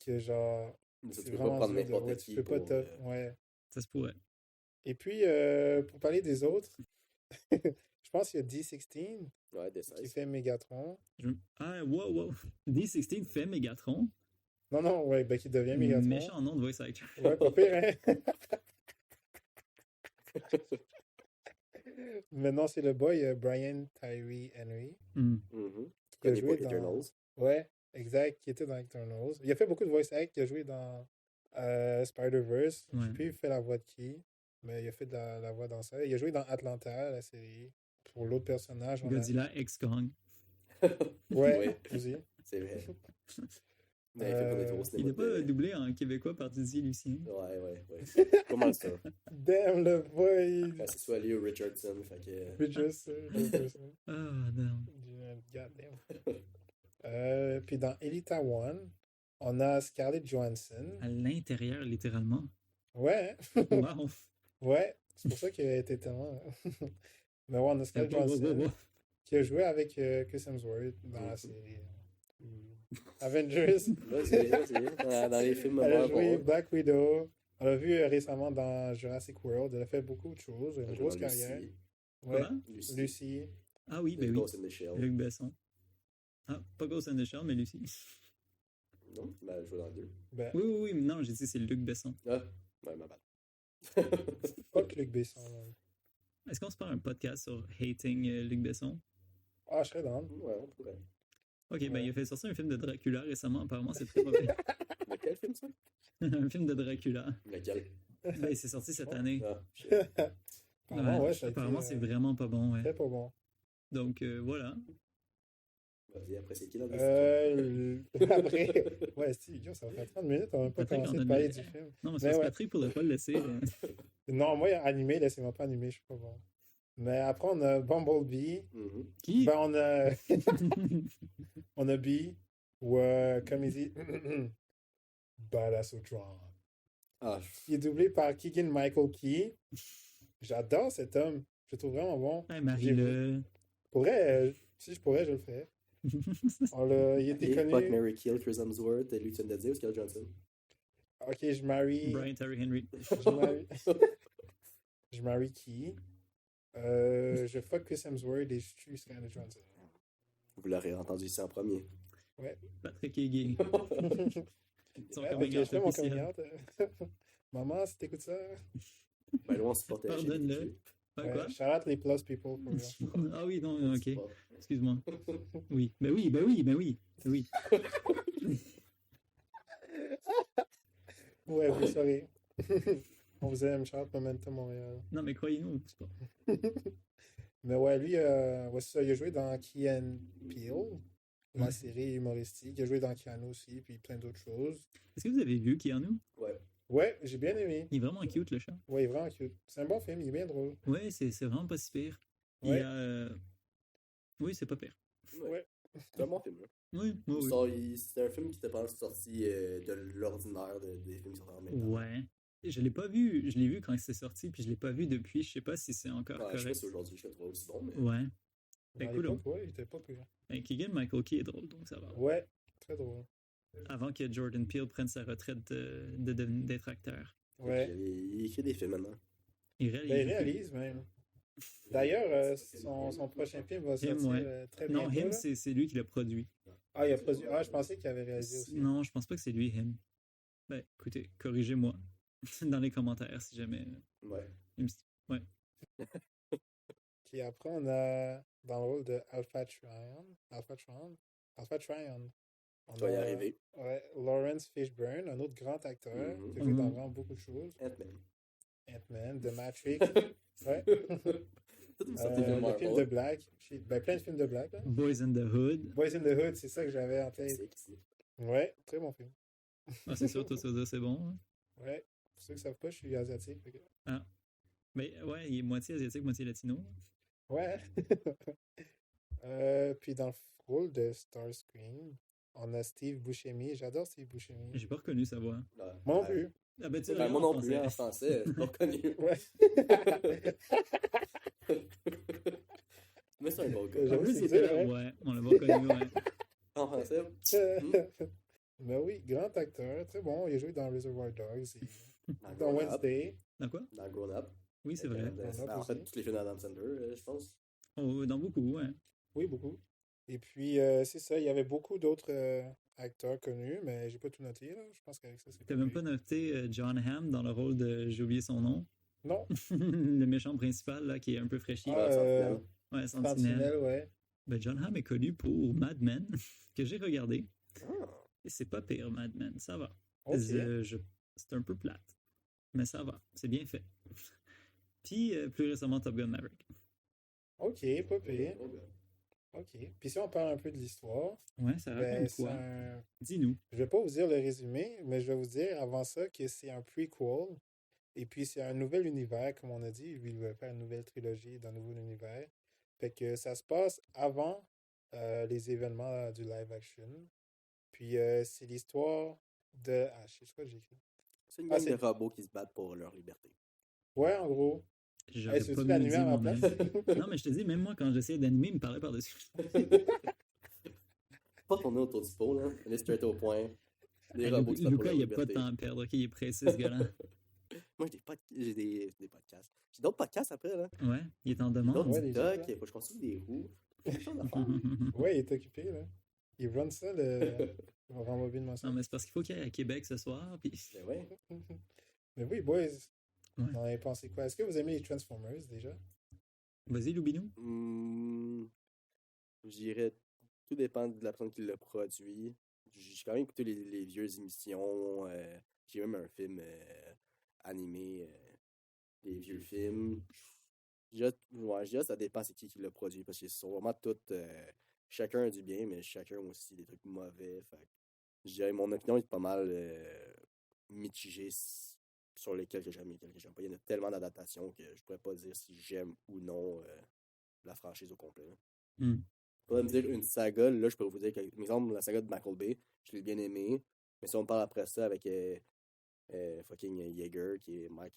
que, genre, Ça, c'est tu peux pas vraiment prendre dur de... n'importe Ouais, qui tu peux pas pour, top. Ouais. Ça se pourrait. Et puis, pour parler des autres, je pense qu'il y a D16 Ouais, des qui 16. fait Megatron. Ah, wow. D16 fait Megatron. Non, ouais, ben qui devient Megatron. Méchant nom de voice actor. Ouais, pas pire, hein? Mais non, c'est le boy Brian Tyree Henry Hmm. Mhm. qui a Connu pour joué dans... Eternals. Ouais, exact, qui était dans Eternals. Il a fait beaucoup de voice act, il a joué dans Spider-Verse. Je Ouais. sais plus, il fait la voix de qui, mais il a fait de la voix dans ça. Il a joué dans Atlanta, la série. Pour l'autre personnage, on a... Godzilla X Kong. Ouais, aussi. C'est vrai. Mais il fait pas des gros Il cinéma. n'est pas doublé en québécois par Didier Lucien. Ouais. Pas mal ça. Damn, le boy! Ben, c'est soit Leo Richardson, fait que. Just, l'autre personne. Ah, non. God damn. Puis dans Elita One, on a Scarlett Johansson. À l'intérieur, littéralement. Ouais, Wow. ouais, c'est pour ça qu'elle était tellement. Mais ouais, on a Scarlett Wow, wow, Johansson wow. qui a joué avec Chris Hemsworth dans la série Avengers. Vas-y. Dans les films Elle a Marvel. joué Black Widow. On l'a vu récemment dans Jurassic World. Elle a fait beaucoup de choses. Une grosse carrière. Ouais. Comment? Lucy. Ah oui, ben oui. Ghost in the Shell. Luc Besson. Ah, pas Ghost in the Shell, mais Lucie. Non, mais elle joue dans le 2. Ben, Oui, non, j'ai dit c'est Luc Besson. Ah, ouais, ma bad. fuck Luc Besson. man. Est-ce qu'on se parle un podcast sur hating Luc Besson? Ah, je serais down. Ouais, on pourrait. Ok, ben Ouais. il a fait sortir un film de Dracula récemment, apparemment c'est très mauvais. Lequel film ça? Un film de Dracula. Lequel? Ben, c'est sorti cette année. Ah, shit. Apparemment, ouais, ça a été, apparemment c'est vraiment pas bon, ouais. très pas bon. Donc voilà. Vas-y, après, c'est qui là? Après, ouais, si, yo, ça va faire 30 minutes, on n'a même pas Patrick, commencé on a de parler des- du film. Non, mais Mais c'est parce que ouais. Patrick pourrait pas le laisser. Non, moi, animé, laissez-moi pas animer, je suis pas bon. Mais après, on a Bumblebee. Mhm. Qui? Ben, on a Bee, ou comme il dit, Badass Tron. Ah, Il est doublé par Keegan Michael Key. J'adore cet homme. Je le trouve vraiment bon. Hey, Marie-le. Pour vrai, si je pourrais, je le ferais. Il était et Fuck, connu. Mary Kill, Chris Hemsworth, et lui, tu viens de dire, ou Scarlett Johansson? Ok, je marie. Brian Terry Henry. Je marie. Je marie qui? Je fuck Chris Hemsworth et je tue Scarlett Johansson. Vous l'aurez entendu ici en premier. Patrick est gay. Son Ouais, coming ok, out je fais mon officiel. coming out. Maman, si t'écoutes ça. Ben, là, on supportait Pardonne-le. Ouais, quoi? shout out les plus people for real. Ah oui, non, ok. C'est pas- Excuse-moi. Oui, ben oui, ben oui, ben oui, ben oui. Ouais, vous savez. On vous aime, shout out Momentum Montréal. Non, mais croyez-nous, c'est pas. Mais ouais, lui, ouais, c'est ça, il a joué dans Key and Peele, la Ouais. série humoristique. Il a joué dans Keanu aussi, puis plein d'autres choses. Est-ce que vous avez vu Keanu? Ouais. Ouais, j'ai bien aimé. Il est vraiment cute, le chat. Ouais, il est vraiment cute. C'est un bon film, il est bien drôle. Ouais, c'est vraiment pas si pire. Il Ouais. y a. Oui, c'est pas pire. Ouais. C'est un bon film. Là. Oui, oui, oui. C'est un film qui était pas sorti de l'ordinaire des films qui sont en même temps. Ouais. Je l'ai pas vu. Je l'ai vu quand c'est sorti, puis je l'ai pas vu depuis. Je sais pas si c'est encore Ouais, je sais pas correct. si aujourd'hui je le trouve aussi bon, mais. Ouais. Dans cool, l'époque, ouais, il était pas pire. Keegan Michael Key est drôle, donc ça va. Ouais, très drôle. Avant que Jordan Peele prenne sa retraite d'être acteur. Ouais. Il écrit des films maintenant. Il réalise. Ben, il réalise même. D'ailleurs, son prochain film va sortir ouais. très Non, bientôt. Him, Là. c'est lui qui l'a produit. Ah, il a produit. Ah, je pensais qu'il avait réalisé aussi. Non, je pense pas que c'est lui, Him. Ben, écoutez, corrigez-moi dans les commentaires si jamais. Ouais. Ouais. Puis après, on a dans le rôle de Alpha Trion. On Tu vas y a, arriver. Ouais, Lawrence Fishburne, un autre grand acteur Mhm. qui a joué dans Mhm. vraiment beaucoup de choses. Ant-Man. Ant-Man, The Matrix. Ouais. Toutes les sorties de Le Marvel. film de Black. Ben, plein de films de Black. Là. Boys in the Hood. Boys in the Hood, c'est ça que j'avais en tête. C'est- Ouais, très bon film. Ah, c'est sûr, toi, ça veut dire c'est bon. Hein? Ouais, pour ceux qui ne savent pas, je suis asiatique. fait que- Mais ouais, il est moitié asiatique, moitié latino. Ouais. Puis dans le rôle de Starscream, on a Steve Buscemi. J'adore Steve Buscemi. J'ai pas reconnu sa voix. Ouais. Moi non plus. Ah ben tu Ben, moi regardes non en plus, en français. français, c'est pas reconnu. Ouais. Mais c'est un bon En gars. En J'avoue, plus, c'est il était dur, là, hein. ouais, on l'a pas reconnu, ouais. En français. Mais oui, grand acteur, très bon. Il a joué dans Reservoir Dogs et Dans dans Grown Up. Wednesday. Dans quoi? Dans Grown Up. Oui, c'est vrai. Grown Up En fait, aussi. tous les films d'Adam Sandler, je pense. Oh, dans beaucoup, ouais. Oui, beaucoup. Et puis, c'est ça, il y avait beaucoup d'autres acteurs connus, mais j'ai pas tout noté, là. Je pense qu'avec ça, c'est T'as même pire. pas noté John Hamm dans le rôle de. J'ai oublié son nom. Non. Le méchant principal, là, qui est un peu fraîchi. Ah, Sentinelle. Ouais, Sentinelle. Sentinelle, ouais. Ben, John Hamm est connu pour Mad Men, que j'ai regardé. Ah. Et c'est pas pire, Mad Men, ça va. Ok. C'est un peu plate, mais ça va, c'est bien fait. Puis, plus récemment, Top Gun Maverick. Ok, pas pire. Oh, ben. Ok. Puis si on parle un peu de l'histoire, Ouais, ça ben, raconte c'est quoi? un... Dis-nous. Je vais pas vous dire le résumé, mais je vais vous dire avant ça que c'est un prequel. Et puis c'est un nouvel univers, comme on a dit. Lui, il veut faire une nouvelle trilogie d'un nouveau univers. Fait que ça se passe avant les événements du live action. Puis c'est l'histoire de... Ah, je sais pas, j'ai écrit. C'est une Ah, gang c'est- de robots qui se battent pour leur liberté. Ouais, en gros. J'aurais c'est-tu pas mieux l'animer dit à ma moi-même. place? Non, mais je te dis, même moi, quand j'essayais d'animer, il me parlait par-dessus. Pas tourner autour du pot, là. Aller straight au point. Des Hey, robots qui se battent pour Lucas, leur il a pas de liberté. temps à perdre, ok? Il est précis, ce gars-là. Moi, j'ai des podcasts. J'ai d'autres podcasts après, là. Ouais, il est en D'autres demande. Ouais, les TikTok, autres, là. il faut que je construise des roues. Plein de choses à faire. Ouais, il est occupé, là. Il run ça, le Rambobine Non, mensuel. mais c'est parce qu'il faut qu'il aille à Québec ce soir. Puis... Mais ouais. Mais oui, boys, Ouais. vous en avez pensé quoi? Est-ce que vous aimez les Transformers, déjà? Vas-y, Loubinou. Je dirais, tout dépend de la personne qui l'a produit. J'ai quand même écouté les vieux émissions. J'ai même un film animé, des vieux films. Je dirais ça dépend c'est qui l'a produit. Parce que c'est vraiment tout. Chacun a du bien, mais chacun aussi des trucs mauvais. Fait que je dirais, mon opinion est pas mal mitigée sur lesquels que j'aime et lesquels que j'aime pas. Il y en a tellement d'adaptations que je pourrais pas dire si j'aime ou non la franchise au complet. Là. Hmm. Faudrait me dire une saga, là je peux vous dire par exemple la saga de Michael Bay, je l'ai bien aimé. Mais si on parle après ça avec fucking Yeager qui est Mark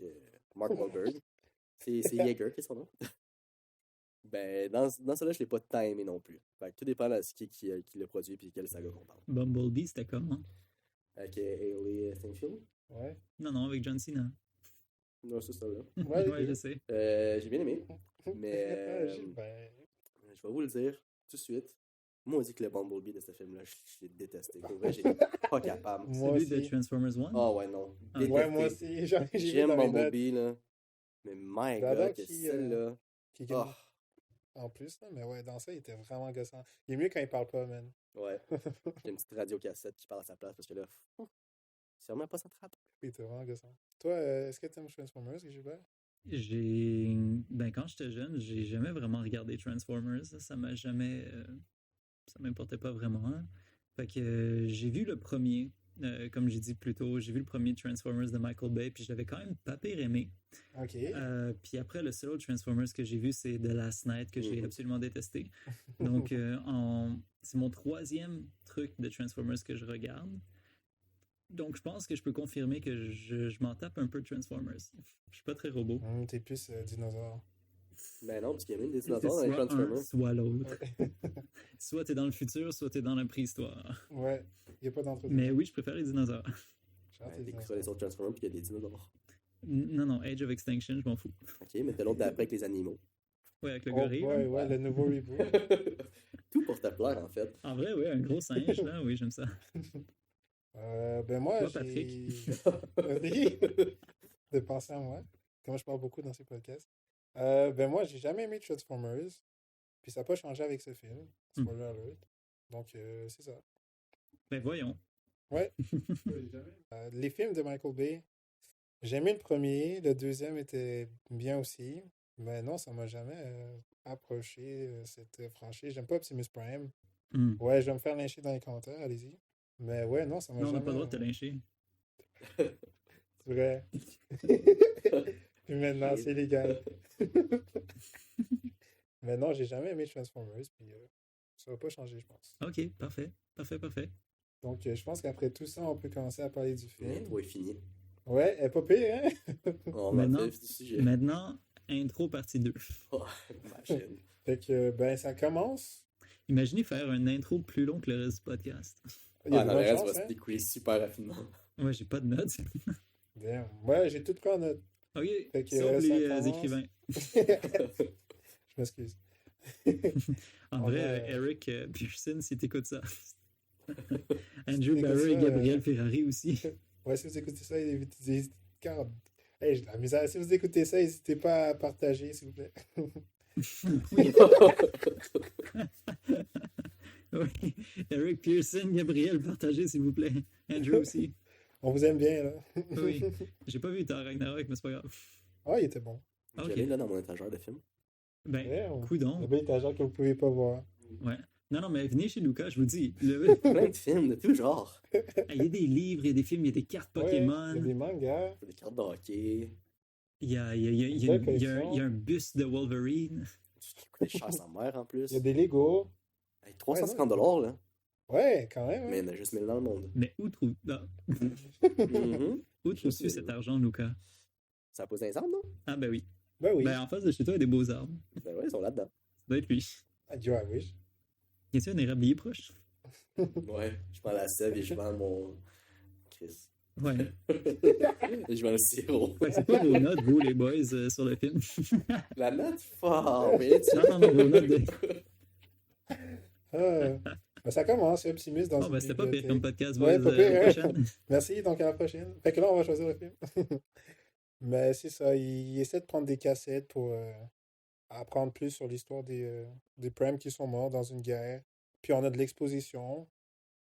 Wahlberg. C'est Yeager qui est son nom. Ben dans celle-là je l'ai pas tant aimé non plus. Fait que tout dépend de qui l'a produit et quelle saga qu'on parle. Bumblebee, c'était comment? Avec Hailey Steinfeld. Ouais. Non, avec John Cena. Non, c'est ça là. Ouais, Ouais, je sais. J'ai bien aimé. Mais Ben, je vais vous le dire tout de suite. Moi, on dit que le Bumblebee de ce film-là, je l'ai détesté. Pour vrai, j'étais pas capable. Moi Celui de aussi. Transformers 1? Ah ouais, non. Ah, Détesté. Ouais, moi aussi, j'ai vu J'aime dans mes notes. Bumblebee, là. Mais my J'adore god, que celle-là. qui Oh, en plus, là, mais ouais, dans ça, il était vraiment gossant. Il est mieux quand il parle pas, man. ouais. J'ai une petite radio-cassette qui parle à sa place parce que là, c'est vraiment pas sa trappe. Il était vraiment gossant. Toi, est-ce que t'aimes Transformers, Gilbert? Ben, quand j'étais jeune, j'ai jamais vraiment regardé Transformers. Ça m'a jamais. Ça m'importait pas vraiment. Hein. Fait que j'ai vu le premier, comme j'ai dit plus tôt, j'ai vu le premier Transformers de Michael Bay, puis je l'avais quand même pas pire aimé. Ok. Puis après, le seul autre Transformers que j'ai vu, c'est The Last Night, que j'ai absolument détesté. Donc, c'est mon 3e truc de Transformers que je regarde. Donc, je pense que je peux confirmer que je m'en tape un peu de Transformers. Je suis pas très robot. T'es plus dinosaure. Ben non, parce qu'il y a même des C'est dinosaures dans les soit un, Transformers. soit l'autre. Ouais. Soit t'es dans le futur, soit t'es dans la préhistoire. Ouais, il n'y a pas d'entre-deux. Mais oui, je préfère les dinosaures. J'ai hâte Ben, des t'écoutes dinosaures. les autres Transformers puis il y a des dinosaures. Non, Age of Extinction, je m'en fous. Ok, mais t'as l'autre d'après avec les animaux. Ouais, avec le Oh gorille. boy, là. ouais, le nouveau reboot. Tout pour te plaire, en fait. En vrai, ouais, un gros singe, là, oui, j'aime ça. Ben moi, Toi, Patrick. j'ai... de penser à moi, comme je parle beaucoup dans ces podcasts. Ben moi, j'ai jamais aimé Transformers, puis ça n'a pas changé avec ce film. Spoiler alert. Donc, c'est ça. Ben voyons. Ouais. Les films de Michael Bay, j'ai aimé le premier, le deuxième était bien aussi, mais non, ça m'a jamais approché cette franchise. J'aime pas Optimus Prime. Hmm. Ouais, je vais me faire lyncher dans les commentaires, allez-y. Mais ouais, non, ça m'a Non, on n'a jamais... pas le droit de te lyncher. C'est vrai. Puis maintenant, c'est légal. Mais non, j'ai jamais aimé Transformers, puis ça va pas changer, je pense. Ok, parfait. Parfait. Donc, je pense qu'après tout ça, on peut commencer à parler du film. L'intro est fini. Ouais, elle est pas pire, hein? On Maintenant- a fait du sujet. Maintenant, intro partie 2. Oh, machine. Fait que, ben, ça commence. Imaginez faire un intro plus long que le reste du podcast. Il y a Ah, de non, bonnes le reste chances, va hein? se découler super rapidement. Ouais, j'ai pas de notes. Damn. Ouais, j'ai tout pris en note. Ok, Fait que, sauf ça les commence. écrivains. Je m'excuse. En On vrai, a- Eric Pearson, si t'écoutes ça. Andrew t'écoutes Barrow et ça, Gabriel Ferrari aussi. Ouais, si vous écoutez ça, hey, j'ai de la misère. Si vous écoutez ça, n'hésitez pas à partager, s'il vous plaît. Oui. Eric Pearson, Gabriel, partagez s'il vous plaît. Andrew aussi. On vous aime bien, là. Oui. J'ai pas vu Thor Ragnarok, mais c'est pas grave. Ah, il était bon. Je Ok. l'ai là dans mon étagère de film. Ben, Yeah, coudonc. Le bel étagère que vous pouvez pas voir. Ouais. Non, mais venez chez Lucas, je vous dis. Le... Plein de films de tout genre. Il y a des livres, il y a des films, il y a des cartes Ouais, Pokémon. il y a des mangas. Des cartes de hockey. Il y a, il y a- il y a- il y a- Belle il y a un- collection. il y a un buste de Wolverine. Qui coûtait cher sa mère en plus. Il y a des Lego. Hey, 350 $ là. Ouais, quand même. Mais Hein? il y en a juste 1000 dans le monde. Mais où trouves Mhm. où trouves-tu cet argent, Lucas? Ça pose un arbre, non? Ah, ben oui. Ben oui. Ben, en face de chez toi, il y a des beaux arbres. Ben ouais, ils sont là-dedans. Ça doit être lui. Ah, Dieu, I wish. Y a-t-il un érablier proche? Ouais, je prends la sève et je vends mon. Chris. Ouais. Et je vends le sirop. Ouais, c'est pas vos notes, vous, les boys, sur le film. La note fort, mais tu Non, vos notes de... Ben, ça commence, c'est Optimus dans Oh, une ben, c'était pas pire bibliothèque. comme podcast, Ouais, boys. pas pire, À la hein? prochaine. Merci, donc à la prochaine. Fait que là, on va choisir le film. Mais c'est ça, il essaie de prendre des cassettes pour apprendre plus sur l'histoire des Primes qui sont morts dans une guerre. Puis on a de l'exposition.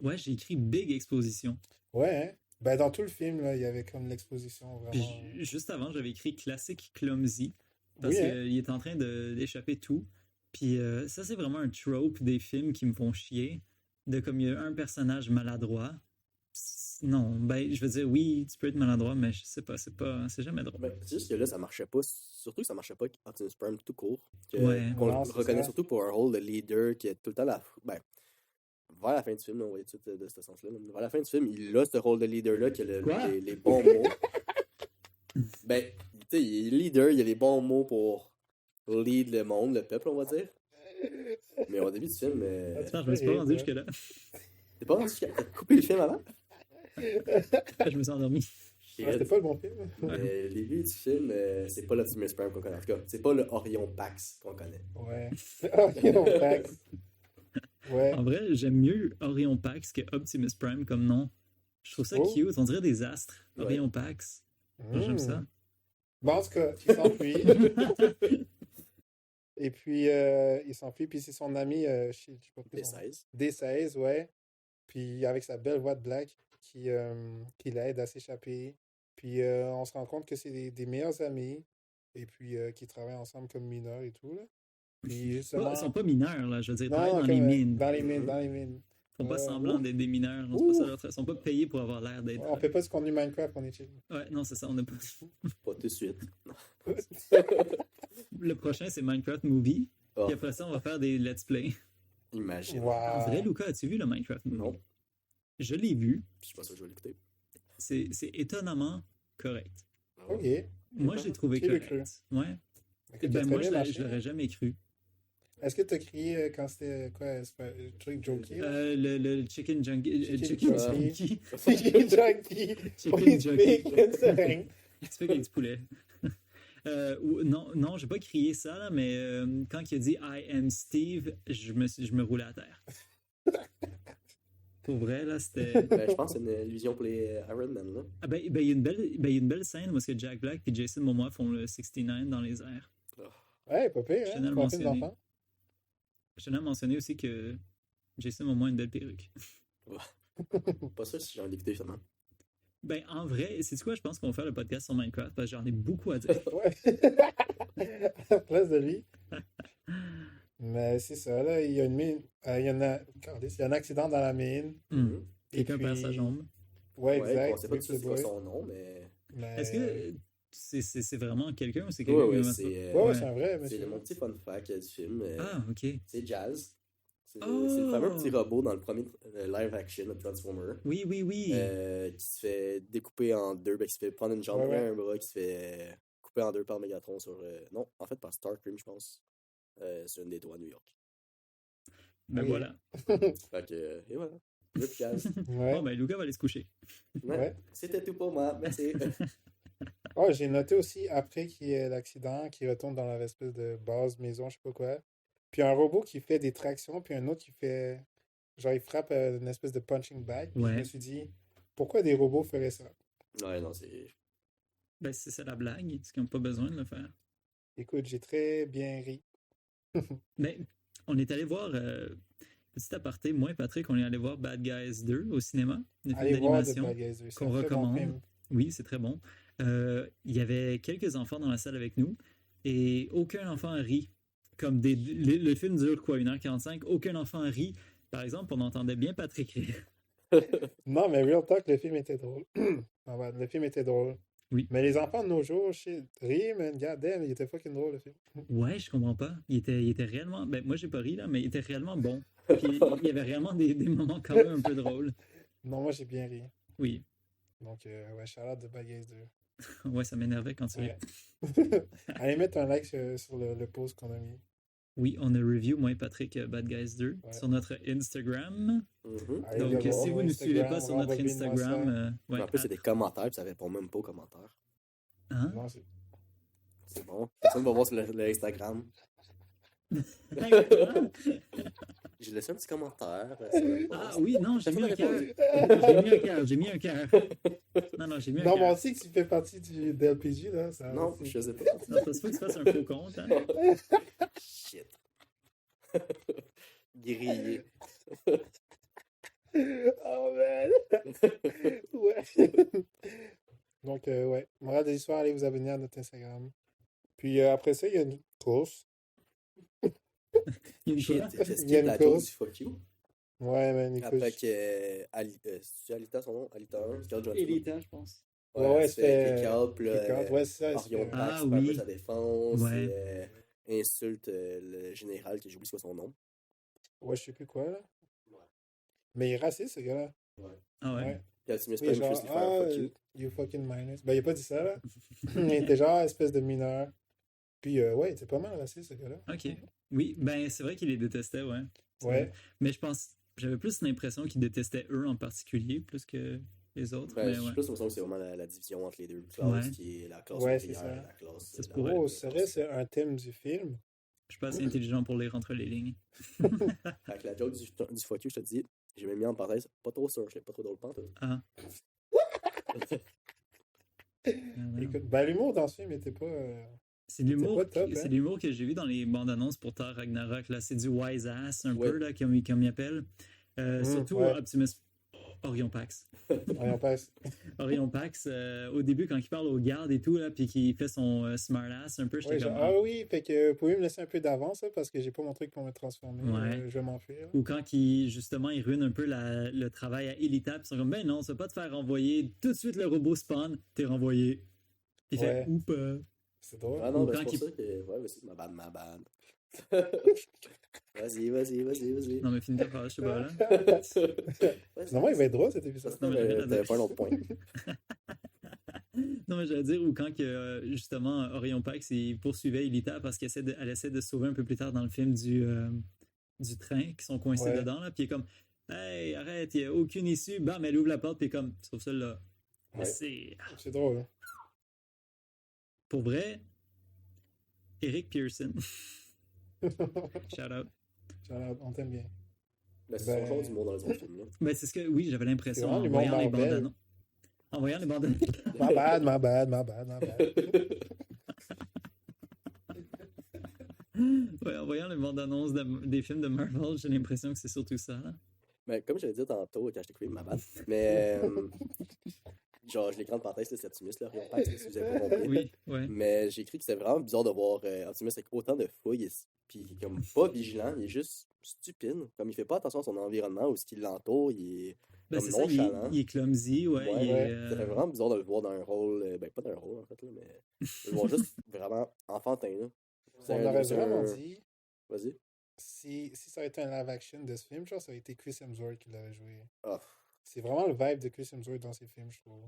Ouais, j'ai écrit Big Exposition. Ouais, hein? Ben dans tout le film, là, il y avait comme l'exposition Puis vraiment. juste avant, j'avais écrit Classique Clumsy. Parce Oui, hein? qu'il est en train d'échapper tout. Puis ça, c'est vraiment un trope des films qui me font chier. De comme il y a un personnage maladroit. Non, ben, je veux dire, oui, tu peux être maladroit, mais je sais pas, c'est jamais drôle. Ben, c'est juste que là, ça marchait pas. Surtout que ça marchait pas avec Optimus Prime tout court. Ouais. Qu'on Non, le c'est reconnaît ça. surtout pour un rôle de leader qui est tout le temps là. Ben, vers la fin du film, là, on va dire tout de suite de ce sens-là. Vers la fin du film, il a ce rôle de leader-là qui a Quoi? les bons mots. Ben, tu sais, il est leader, il a les bons mots pour lead le monde, le peuple, on va dire. Mais au début du film, Attends, je me suis pas rendu jusque-là. t'es pas rendu jusqu'à couper le film avant? Je me suis endormi. Ah, c'était pas le bon film. Mais le début du film, c'est pas l'Optimus Prime qu'on connaît. En tout cas, c'est pas le Orion Pax qu'on connaît. Ouais. Orion Pax. Ouais. En vrai, j'aime mieux Orion Pax que Optimus Prime comme nom. Je trouve ça Oh. cute, on dirait des astres. Ouais. Orion Pax. J'aime ça. Bon, en tout cas, il s'enfuit. Et puis, il s'enfuit. Puis c'est son ami, je sais pas plus son nom. D16. D16, ouais. Puis avec sa belle voix de Black qui l'aide à s'échapper. Puis on se rend compte que c'est des meilleurs amis. Et puis qui travaillent ensemble comme mineurs et tout, là. Puis Ils justement... sont pas mineurs, là. Je veux dire, ils Non, travaillent non, dans les comme, mines. dans les mines, dans les mines. Ils font pas semblant Ouf. d'être des mineurs. Non, c'est pas ça Ouf. leur travail. Ils sont pas payés pour avoir l'air d'être. On fait pas du contenu Minecraft, on est chill. Ouais, non, c'est ça. On a pas... Pas tout de suite. Le prochain, c'est Minecraft Movie. Ah, Puis après ça, on va faire des let's play. imagine. En vrai, Wow. Lucas, as-tu vu le Minecraft Movie? Non. Je l'ai vu. Je suis pas sûr que je vais l'écouter. C'est étonnamment correct. Ok. Moi, je l'ai trouvé Qui le correct. Ouais. Écoute, Ben, très moi, bien je marché. l'aurais jamais cru. Est-ce que tu as crié quand c'était quoi, truc jokey? Là? Le Chicken Junkie. Chicken Junkie. Chicken junkie. Chicken Oui, Junkie. une seringue. Tu fais avec du poulet. Non, j'ai pas crié ça, là, mais quand il a dit I am Steve, je me roulais à terre. Pour vrai, là, c'était. Ben, je pense que c'est une illusion pour les Iron Man, là. Ah il y a une belle scène où est-ce que Jack Black et Jason Momoa font le 69 dans les airs. Ouais, pas pire, Je hein? tenais à le Pour un film mentionner. d'enfant. Je tenais à mentionner aussi que Jason Momoa a une belle perruque. Pas sûr si j'ai envie d'écouter, finalement. Ben, en vrai, c'est quoi, je pense qu'on va faire le podcast sur Minecraft parce que j'en ai beaucoup à dire. Ouais. À la place de lui. Mais c'est ça, là. Il y a une mine. Il y en a. Regardez, il y a un accident dans la mine. Hmm. Et Quelqu'un perd puis- sa jambe. Ouais, Ouais, exact. on sait pas tout Rick de suite c'est quoi Boy. son nom, mais. Mais... Est-ce que c'est vraiment quelqu'un ou c'est Ouais, quelqu'un ouais, qui m'a- c'est Ouais, Ouais. c'est un vrai, c'est monsieur. mon petit fun fact du film. Ah, ok. C'est Jazz. C'est Oh! c'est le fameux petit robot dans le premier live action de Transformer. Oui, oui, oui. Qui se fait découper en deux, ben, qui se fait prendre une jambe Ouais, ouais. et un bras, qui se fait couper en deux par Megatron sur. Non, en fait, par Starscream, je pense. Sur une des toits à New York. Ben Ok. voilà. Fait que, et voilà. Rip Jazz. Ouais. Bon, ben Lucas va aller se coucher. Ouais. Ouais. C'était tout pour moi. Merci. Oh, j'ai noté aussi, après qu'il y ait l'accident, qu'il retourne dans leur espèce de base, maison, je sais pas quoi. Puis un robot qui fait des tractions, puis un autre qui fait. Genre, il frappe une espèce de punching bag. Puis je Ouais. me suis dit, pourquoi des robots feraient ça? Ouais, non, c'est. Ben, c'est ça la blague. Est-ce qu'ils n'ont pas besoin de le faire? Écoute, j'ai très bien ri. Mais on est allé voir, petit aparté, moi et Patrick, on est allé voir Bad Guys 2 au cinéma, le film Allez voir The d'animation. Bad Guys 2. C'est qu'on un très bon recommande. film. Oui, c'est très bon. Il y avait quelques enfants dans la salle avec nous et aucun enfant rit. Comme le film dure quoi, 1h45, aucun enfant rit. Par exemple, on entendait bien Patrick rire. Non, mais Real Talk, le film était drôle. Ah ouais, le film était drôle. Oui. Mais les enfants de nos jours, rient, man, god damn, il était fucking drôle, le film. Ouais, je comprends pas. Il était réellement. Ben, moi, j'ai pas ri, là, mais il était réellement bon. Puis il y avait réellement des moments quand même un peu drôles. Non, moi, j'ai bien ri. Oui. Donc, ouais, shout out The Bad Guys 2. Ouais, ça m'énervait quand tu ris. Ouais. Allez mettre un like sur le post qu'on a mis. Oui, on a review, moi et Patrick, Bad Guys 2 Ouais. sur notre Instagram. Mhm. Allez Donc, le voir si sur vous ne nous suivez Instagram, pas sur notre renvoyez-moi ça. Instagram, ouais, En plus, c'est des commentaires, puis ça répond même pas aux commentaires. hein? Non, c'est- C'est bon. Personne va voir sur le Instagram. J'ai laissé un petit commentaire. Ah oui, non, j'ai mis un cœur. répondu. J'ai mis un cœur. Non, j'ai mis un Non, mais on cœur. sait que tu fais partie du LPG, là. Ça, Non, c'est- je sais pas. Non, ça se peut que tu fasses un faux compte. Hein? Shit. Grillé. Oh, man! Ouais. Donc, ouais. Morale de l'histoire, allez vous abonner à notre Instagram. Puis après ça, il y a une course. Il y a une Shit. quoi? Est-ce Il qu'il y y a a une la joke course. du fuck you? Ouais, man, écoute. Après que. C'est Alita son nom? Alita 1? Scarlett Johansson. Elita, je pense. Ouais, elle se fait c'était- kick-out, puis là, Kick-out, ouais, c'est ça. Orion c'est- Pax Ah, perd un peu oui. sa défense. Ouais. Insulte le général, que j'ai oublié c'est quoi son nom. Ouais, je sais plus quoi, là. Mais il est raciste, ce gars-là. Ah ouais. Ouais. Puis Altimus Oui, Prime genre, juste lui faire un fuck you. you fucking minus. Ben, il a pas dit ça, là. Il était genre espèce de mineur. Puis, ouais, il était pas mal raciste, ce gars-là. Ok. Oui, ben c'est vrai qu'il les détestait, ouais. C'est Ouais. vrai. Mais j'avais plus l'impression qu'il détestait eux en particulier, plus que les autres. Ben, mais j'ai ouais. plus l'impression que c'est vraiment la division entre les deux classes, Ouais. qui est la classe Ouais, c'est ouvrière ça. et la classe. Ça se la- pourrait. Oh, c'est vrai, c'est un thème du film. Je suis pas assez intelligent pour lire entre les lignes. Fait que la joke du fuck you, je te dis, j'ai même mis en parenthèse, pas trop sûr, je l'ai pas trop drôle pantoute. Ah. Écoute, ben, l'humour dans ce film était pas. C'est C'était l'humour, pas top, c'est hein? l'humour que j'ai vu dans les bandes annonces pour Thor Ragnarok. Là, c'est du wise ass un Ouais. peu là, comme il appelle. Surtout Ouais. Optimus Orion Pax. On passe. Orion Pax, au début, quand il parle aux gardes et tout, là, puis qu'il fait son smartass un peu, j'étais Ouais, comme. ah oui, fait que vous pouvez me laisser un peu d'avance, là, parce que j'ai pas mon truc pour me transformer. Ouais. Je vais m'enfuir. Ou quand il, justement, il ruine un peu le travail à Elita, puis ils sont comme, ben non, ça va pas te faire renvoyer. Tout de suite, le robot spawn, t'es renvoyé. Puis il fait, Ouais. oups. C'est drôle. Ah non, Ou ben quand c'est pour il- ça que. Ouais, vas-y, ma bad. Vas-y. Non, mais finis ta phrase, je sais pas, là. Finalement, il va être drôle cet épisode. Non, mais j'ai rien à T'avais dire. pas un autre point. Non, mais j'allais dire, ou quand que, justement, Orion Pax, il poursuivait Elita parce qu'elle essaie de se sauver un peu plus tard dans le film du train, qui sont coincés Ouais. dedans, là, puis il est comme, hey, arrête, il n'y a aucune issue. Bam, elle ouvre la porte, puis il est comme, sauf celle-là. Mais Ouais. c'est. C'est drôle. Hein? Pour vrai, Eric Pearson. Shout out. On t'aime bien. Ben, c'est Ben- son genre d'humour dans les autres films, là. Ben, c'est ce que, oui, j'avais l'impression C'est en vraiment l'humour voyant les bandes Marvel. annonces. En voyant les bandes annonces. My bad. Ouais, en voyant les bandes annonces des films de Marvel, j'ai l'impression que c'est surtout ça, là. Ben, comme je l'ai dit tantôt quand je t'ai coupé ma bad, mais genre, je l'écran de parenthèse, c'est Optimus, là, Orion Pax, si vous avez pas compris. Oui, ouais. Mais j'ai écrit que c'était vraiment bizarre de voir Optimus avec autant de fouilles, puis comme pas vigilant, il est juste stupide. Comme il fait pas attention à son environnement ou ce qui l'entoure, il est Ben, comme c'est ça, nonchalant. il est clumsy, ouais. Ouais, il est, ouais. Ça fait vraiment bizarre de le voir dans un rôle, ben pas dans un rôle en fait, là, mais de le voir juste vraiment enfantin, là. On aurait vraiment dit, Vas-y. si ça aurait été un live action de ce film, genre, ça aurait été Chris Hemsworth qui l'aurait joué. Ah, C'est vraiment le vibe de Chris Hemsworth dans ses films, je trouve.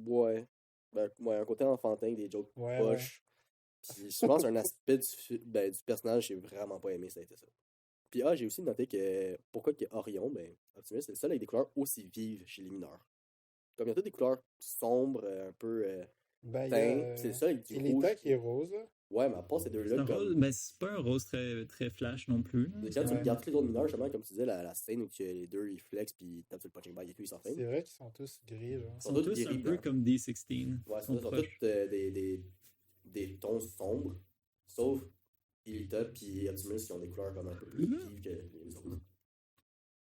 ouais. Ben, ouais, un côté enfantin avec des jokes Ouais, poches. Puis je pense un aspect du personnage que j'ai vraiment pas aimé, ça a été ça. Puis j'ai aussi noté que pourquoi que Orion, ben, Optimus, c'est le seul avec des couleurs aussi vives chez les mineurs. Comme il y a toutes des couleurs sombres, un peu Ben, il y teint, a c'est le seul avec du rouge. Elita qui est rose, là. Ouais, mais à part ces c'est deux-là, un rose, comme. ben, c'est pas un rose très, très flash non plus, là. Mais quand tu Ouais. regardes tous les autres mineurs, justement, comme tu disais, la scène où les deux ils flexent puis ils tapent sur le punching bag et tout, ils s'enferment. C'est vrai qu'ils sont tous gris, genre. Ils sont sont tous tous un gris, peu là. comme D16. Ouais, Ils c'est sont ça, ils sont proches. tous des tons sombres, sauf Elita puis Optimus qui ont des couleurs comme un peu plus vives que les autres.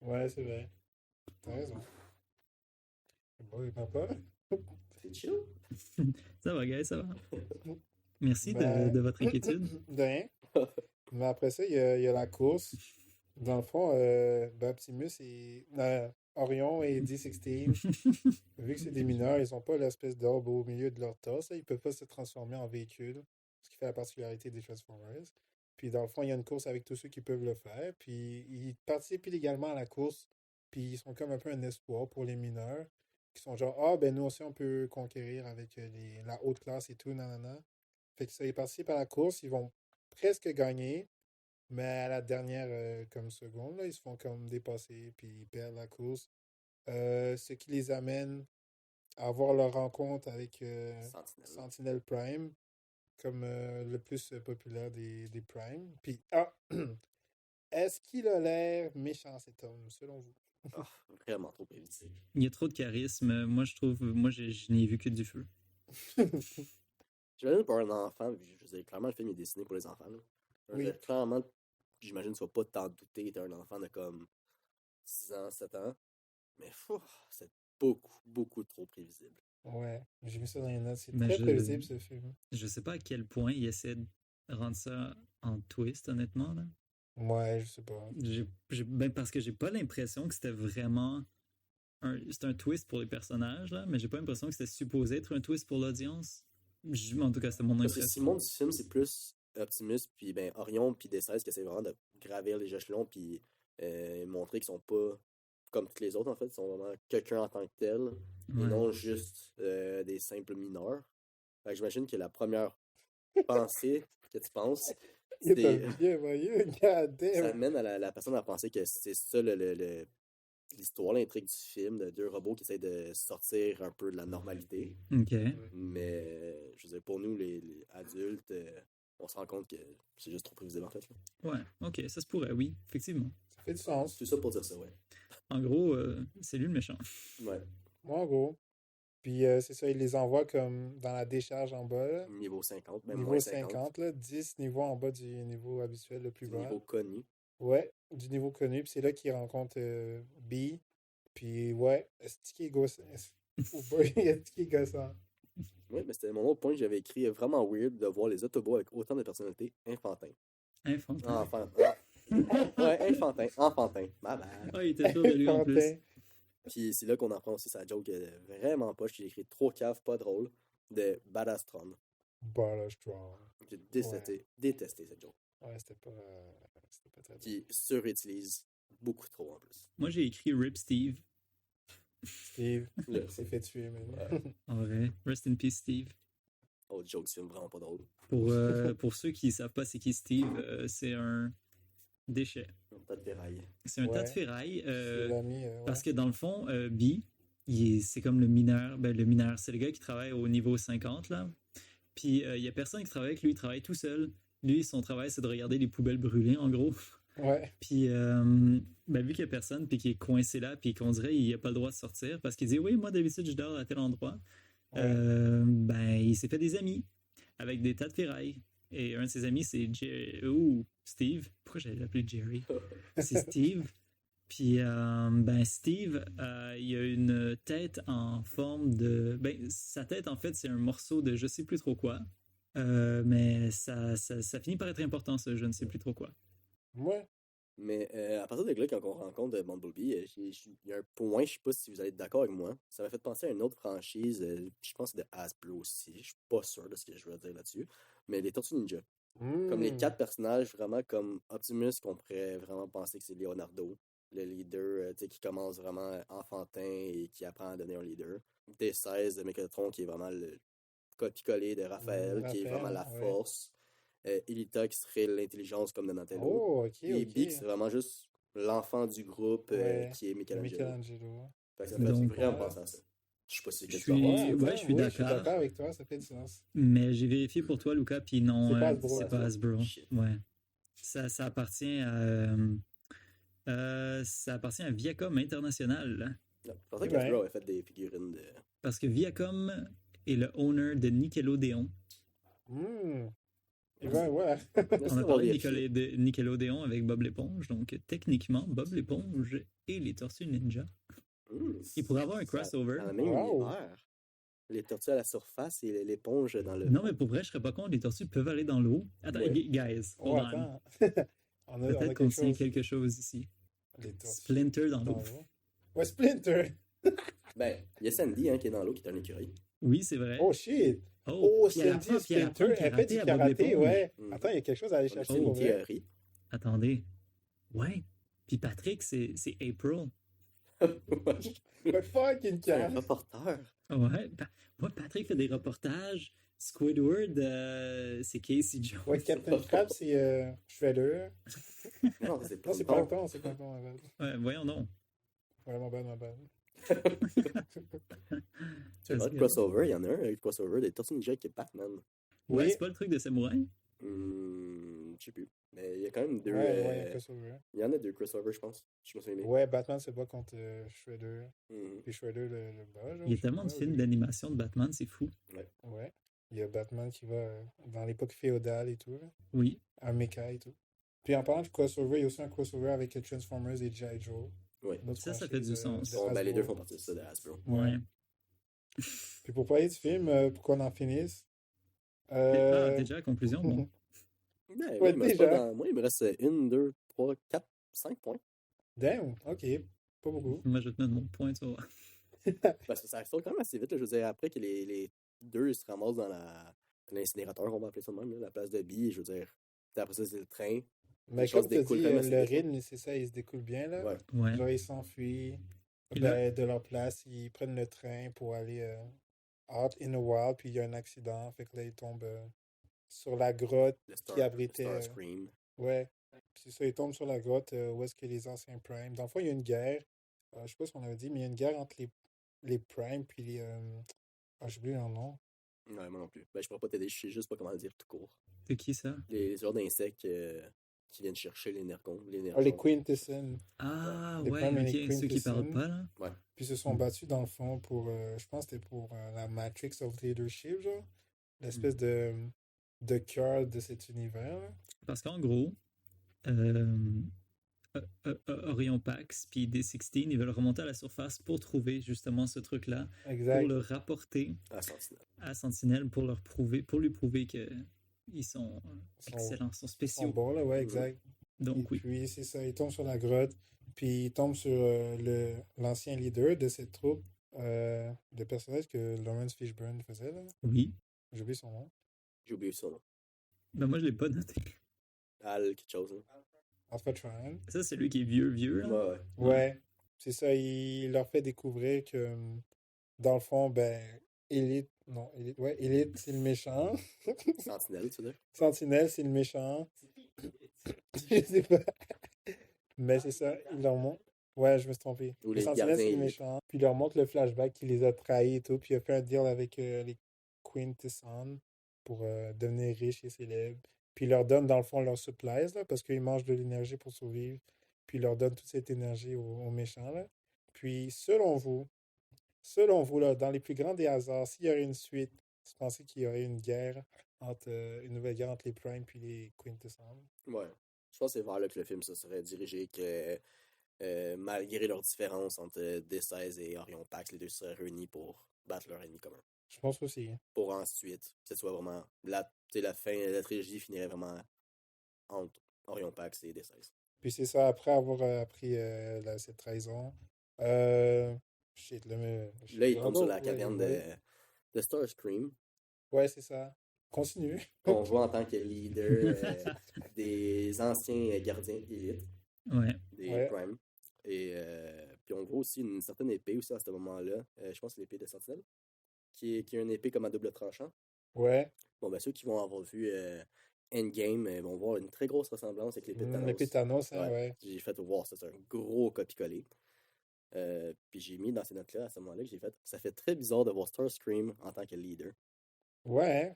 Ouais, c'est vrai. T'as raison. Bon, il papa. C'est chill. Ça va, guys, ça va. Merci Ben- de votre inquiétude. De rien. Mais après ça, il y a la course. Dans le fond, ben, Optimus et Orion et D16, vu que c'est des mineurs, ils n'ont pas l'espèce d'orbe au milieu de leur torse. Là, ils ne peuvent pas se transformer en véhicule, ce qui fait la particularité des Transformers. Puis dans le fond, il y a une course avec tous ceux qui peuvent le faire. Puis ils participent illégalement à la course. Puis ils sont comme un peu un espoir pour les mineurs, qui sont genre, ah, ben nous aussi, on peut conquérir avec la haute classe et tout, nanana. Fait que ça, ils participent à la course, ils vont presque gagner, mais à la dernière comme seconde, là, ils se font comme dépasser, puis ils perdent la course. Ce qui les amène à avoir leur rencontre avec Sentinelle. Sentinel Prime, comme le plus populaire des Prime. Puis, est-ce qu'il a l'air méchant cet homme, selon vous? Ah, vraiment trop prévisible. Il y a trop de charisme. Moi, je trouve, je n'ai vu que du feu. J'imagine pour un enfant, je veux dire, clairement, le film est dessiné pour les enfants. Là. Je veux Oui. dire, clairement, j'imagine que tu vas pas t'en douter, t'es un enfant de comme 6 ans, 7 ans. Mais c'est beaucoup trop prévisible. Ouais, j'ai vu ça dans les notes. C'est Mais très je- prévisible, ce film. Je sais pas à quel point il essaie de rendre ça en twist, honnêtement, là. Ouais, je sais pas. Ben, parce que j'ai pas l'impression que c'était vraiment c'est un twist pour les personnages, là, mais j'ai pas l'impression que c'était supposé être un twist pour l'audience. En tout cas, c'était mon Parce que impression. si le monde du film, c'est plus Optimus, puis ben, Orion, puis D16 qui essaient vraiment de gravir les échelons, puis montrer qu'ils sont pas comme tous les autres, en fait. Ils sont vraiment quelqu'un en tant que tel, et Ouais. non juste des simples mineurs. Fait que j'imagine que la première pensée que tu penses, Il est c'est... bien voyeux, god Ça damn. amène à la personne à penser que c'est ça l'histoire, l'intrigue du film, de deux robots qui essaient de sortir un peu de la normalité. Ok. Mais, je veux dire, pour nous, les adultes, on se rend compte que c'est juste trop prévisible, en fait. Là. Ouais, ok, ça se pourrait, oui, effectivement. Ça fait du sens. C'est ça pour dire ça, ouais. En gros, c'est lui le méchant. Ouais. Moi, en gros, Puis c'est ça, il les envoie comme dans la décharge en bas, là. Niveau 50, même Niveau moins 50. 50, là, 10 niveaux en bas du niveau habituel, le plus Du bas. niveau connu. Ouais, du niveau connu. Puis c'est là qu'il rencontre B. Puis ouais, est-ce qu'il est gossant? Oh boy, est-ce qu'il est gossant? Oui, mais c'était mon autre point que j'avais écrit. Vraiment weird de voir les Autobots avec autant de personnalités enfantins. Infantin. Ouais, enfantin. Ma bad. Ah, il était sûr de lui en plus. Enfantin. Puis c'est là qu'on apprend aussi sa joke vraiment poche. J'ai écrit trop cave, pas drôle, de Badastron. Balastron. J'ai détesté cette joke. Ouais, c'était pas très drôle. Puis surutilise beaucoup trop en plus. Moi, j'ai écrit Rip Steve. Steve Là, s'est fait tuer, mais. En vrai. Rest in peace, Steve. autre joke du film, vraiment pas drôle. Pour ceux qui ne savent pas c'est qui Steve, c'est un déchet. Un tas de ferraille. C'est un tas de Ouais. ferraille. C'est l'ami, Parce que dans le fond, B, c'est comme le mineur. Ben, le mineur, c'est le gars qui travaille au niveau 50, là. Puis il n'y a personne qui travaille avec lui, il travaille tout seul. Lui, son travail, c'est de regarder les poubelles brûlées, en gros. Ouais. Puis, ben, vu qu'il n'y a personne, puis qu'il est coincé là, puis qu'on dirait qu'il n'a pas le droit de sortir, parce qu'il dit oui, moi d'habitude, je dors à tel endroit. Ouais. Ben, il s'est fait des amis avec des tas de ferrailles. Et un de ses amis, c'est Steve. Pourquoi j'allais l'appeler Jerry? C'est Steve. Puis, ben, Steve, il a une tête en forme de. Ben, sa tête, en fait, c'est un morceau de je sais plus trop quoi. Mais ça finit par être important, ça, je ne sais plus trop quoi. Ouais. Mais à partir de là, quand on rencontre Bumblebee, il y a un point, je sais pas si vous allez être d'accord avec moi, ça m'a fait penser à une autre franchise, je pense que c'est de Hasbro aussi, je suis pas sûr de ce que je veux dire là-dessus, mais les Tortues Ninja. Comme les 4 personnages, vraiment comme Optimus, qu'on pourrait vraiment penser que c'est Leonardo, le leader, tu sais, qui commence vraiment enfantin et qui apprend à devenir un leader. D16 de Mécatron, qui est vraiment le copie-collé de Raphaël, qui est vraiment la ouais. force. Elita, qui serait l'intelligence comme Donatello. Oh, ok, Et ok. Big, c'est vraiment juste l'enfant du groupe Ouais. qui est Michelangelo. Michelangelo. Fait que ça me fait Donc, vraiment penser à ça. Je sais pas si c'est Je quelque suis- chose à voir. Ouais, attends, je suis oui, je suis d'accord. d'accord avec toi, ça fait du sens. Mais j'ai vérifié pour toi, Lucas, puis non, C'est pas Hasbro, c'est pas Hasbro. Shit. Ouais. Ça appartient à Viacom International. Non, je pensais Eh que ben. Hasbro avait fait des figurines de. Parce que Viacom est le owner de Nickelodeon. Et ben, ouais. On a parlé de Nickelodeon avec Bob l'éponge, donc techniquement, Bob l'éponge et les Tortues Ninja. Il pourrait avoir un crossover. Dans le même univers. Les tortues à la surface et l'éponge dans le. Non, mais pour vrai, je serais pas contre, les tortues peuvent aller dans l'eau. Attends, Ouais. guys, Oh, hold on. attends. on a Peut-être qu'on tient quelque chose ici. Les tortues Splinter dans l'eau. Ouais, Splinter. Ben, il y a Sandy qui est dans l'eau, qui est un écureuil. Oui, c'est vrai. Oh, shit. Oh, puis elle Sandy apprend- puis elle apprend Splinter, elle fait du à Bob karaté, l'éponge. ouais. Mm. Attends, il y a quelque chose à aller On a chercher fait pour une vrai. théorie. Attendez. Ouais. Puis Patrick, c'est April. Mais fucking C'est un cat. reporter. Ouais. Moi, Patrick fait des reportages. Squidward, c'est Casey Jones. Ouais, Captain Crab, c'est Shredder. Non, c'est Non, c'est pas. Plankton, c'est Plankton, ma bad. Ouais, voyons donc. Ouais, ma bad. C'est vrai, crossover, il y en a un avec crossover des Tortues Ninja avec Batman. Ouais, Oui. c'est pas le truc de samouraï? Je sais plus. Mais il y a quand même deux. Ouais, crossover. Il y en a deux crossovers, je pense. Je me souviens bien. Ouais, Batman se bat contre Shredder. Mhm. Puis Shredder le bat. genre, Il y a je sais tellement de pas, films oui. d'animation de Batman, c'est fou. Ouais. Il y a Batman qui va dans l'époque féodale et tout, là. Oui. Un mecha et tout. Puis en parlant de crossover, il y a aussi un crossover avec Transformers et G.I. Joe. Ouais. Notre Ça fait franchise, du sens. de Bon, ben, les deux Hasbro. font partie de ça, de Hasbro. Ouais. Puis pour parler du film, pour qu'on en finisse. Ah, déjà, la conclusion, bon. Ben, Ouais, il me reste déjà. pas moi, il me reste 1, 2, 3, 4, 5 points. Damn, ok. Pas beaucoup. Moi, je vais te mettre mon point, tu vois. Parce que ça saute quand même assez vite. Là. Je veux dire, après que les deux ils se ramassent dans l'incinérateur, on va appeler ça de même, là, la place de billes, je veux dire. Puis après ça, c'est le train. Mais Les choses comme tu as découlent dit, quand même assez le vite, là. rythme, c'est ça, il se découle bien, là. Ouais. Ouais. Genre, ils s'enfuient Et là- de leur place, ils prennent le train pour aller out in the wild, puis il y a un accident, fait que là, ils tombent sur la grotte Le qui abritait. Starscream. Ouais, puis c'est ça, ils tombent sur la grotte où est-ce que les anciens Primes. Dans le fond, il y a une guerre, je sais pas si on avait dit, mais il y a une guerre entre les Primes puis les. J'ai oublié leur nom. Ouais, moi non plus. Ben, je pourrais pas t'aider, je sais juste pas comment le dire tout court. C'est qui ça? Les genres d'insectes qui viennent chercher l'énergon. Ah, les Quintessons. Ah, Les ouais, Prime et les ok, ceux qui parlent Quintessons. pas, là. Ouais. Puis ils se sont battus dans le fond pour, je pense que c'était pour la Matrix of Leadership, genre. L'espèce de cœur de cet univers. Là. Parce qu'en gros, euh, Orion Pax puis D16, ils veulent remonter à la surface pour trouver justement ce truc-là, pour Exact. le rapporter À Sentinelle. à Sentinelle pour lui prouver que ils sont excellents, sont Ils sont spéciaux. bons, là, ouais, exact. Et Donc oui. puis, c'est ça, ils tombent sur la grotte. Puis, ils tombent sur l'ancien leader de cette troupe de personnages que Lawrence Fishburne faisait, là. Oui. J'ai oublié son nom. J'ai oublié son nom. Ben moi je l'ai pas noté. Al, quelque chose. Hein. Alpha Trion. Ça c'est lui qui est vieux là. Ouais. Ouais, c'est ça. Il leur fait découvrir que, dans le fond, ben, Elite, non, Elite, ouais, Elite, c'est le méchant. Sentinelle, tu veux dire? Sentinelle, c'est le méchant. Je sais pas. Mais c'est ça, il leur montre. Ouais, je me suis trompé. Ou Le les Sentinelle, gardiens c'est le Elite. méchant. Puis il leur montre le flashback qui les a trahis et tout. Puis il a fait un deal avec les Quintessons pour devenir riches et célèbres. Puis il leur donne, dans le fond, leurs supplies, là, parce qu'ils mangent de l'énergie pour survivre. Puis il leur donne toute cette énergie aux méchants, là. Puis selon vous, là, dans les plus grands des hasards, s'il y aurait une suite, vous pensez qu'il y aurait une guerre entre une nouvelle guerre entre les Prime puis les Quintessons? Ouais. Je pense que c'est vers là que le film se serait dirigé, que malgré leurs différences entre D16 et Orion Pax, les deux seraient réunis pour battre leur ennemi commun. Je pense aussi. Hein. Pour ensuite, que ce soit vraiment. La fin, la trilogie finirait vraiment entre Orion Pax et D16. Puis c'est ça, après avoir appris cette trahison. Shit, là, mais. Là, il tombe sur la Ouais, caverne de Starscream, ouais, c'est ça. Continue. qu'on voit en tant que leader des anciens gardiens élites, Ouais. des Ouais. Prime. Et puis on voit aussi une certaine épée aussi à ce moment-là. Je pense que c'est l'épée de Sentinelle, qui est une épée comme à double tranchant. Ouais. Bon, ben ceux qui vont avoir vu Endgame vont voir une très grosse ressemblance avec l'épée de Thanos. L'épée de Thanos, hein, Ouais. ouais. J'ai fait voir ça, c'est un gros copier-coller. Puis j'ai mis dans ces notes-là, à ce moment-là, que j'ai fait. Ça fait très bizarre de voir Starscream en tant que leader. Ouais. Hein.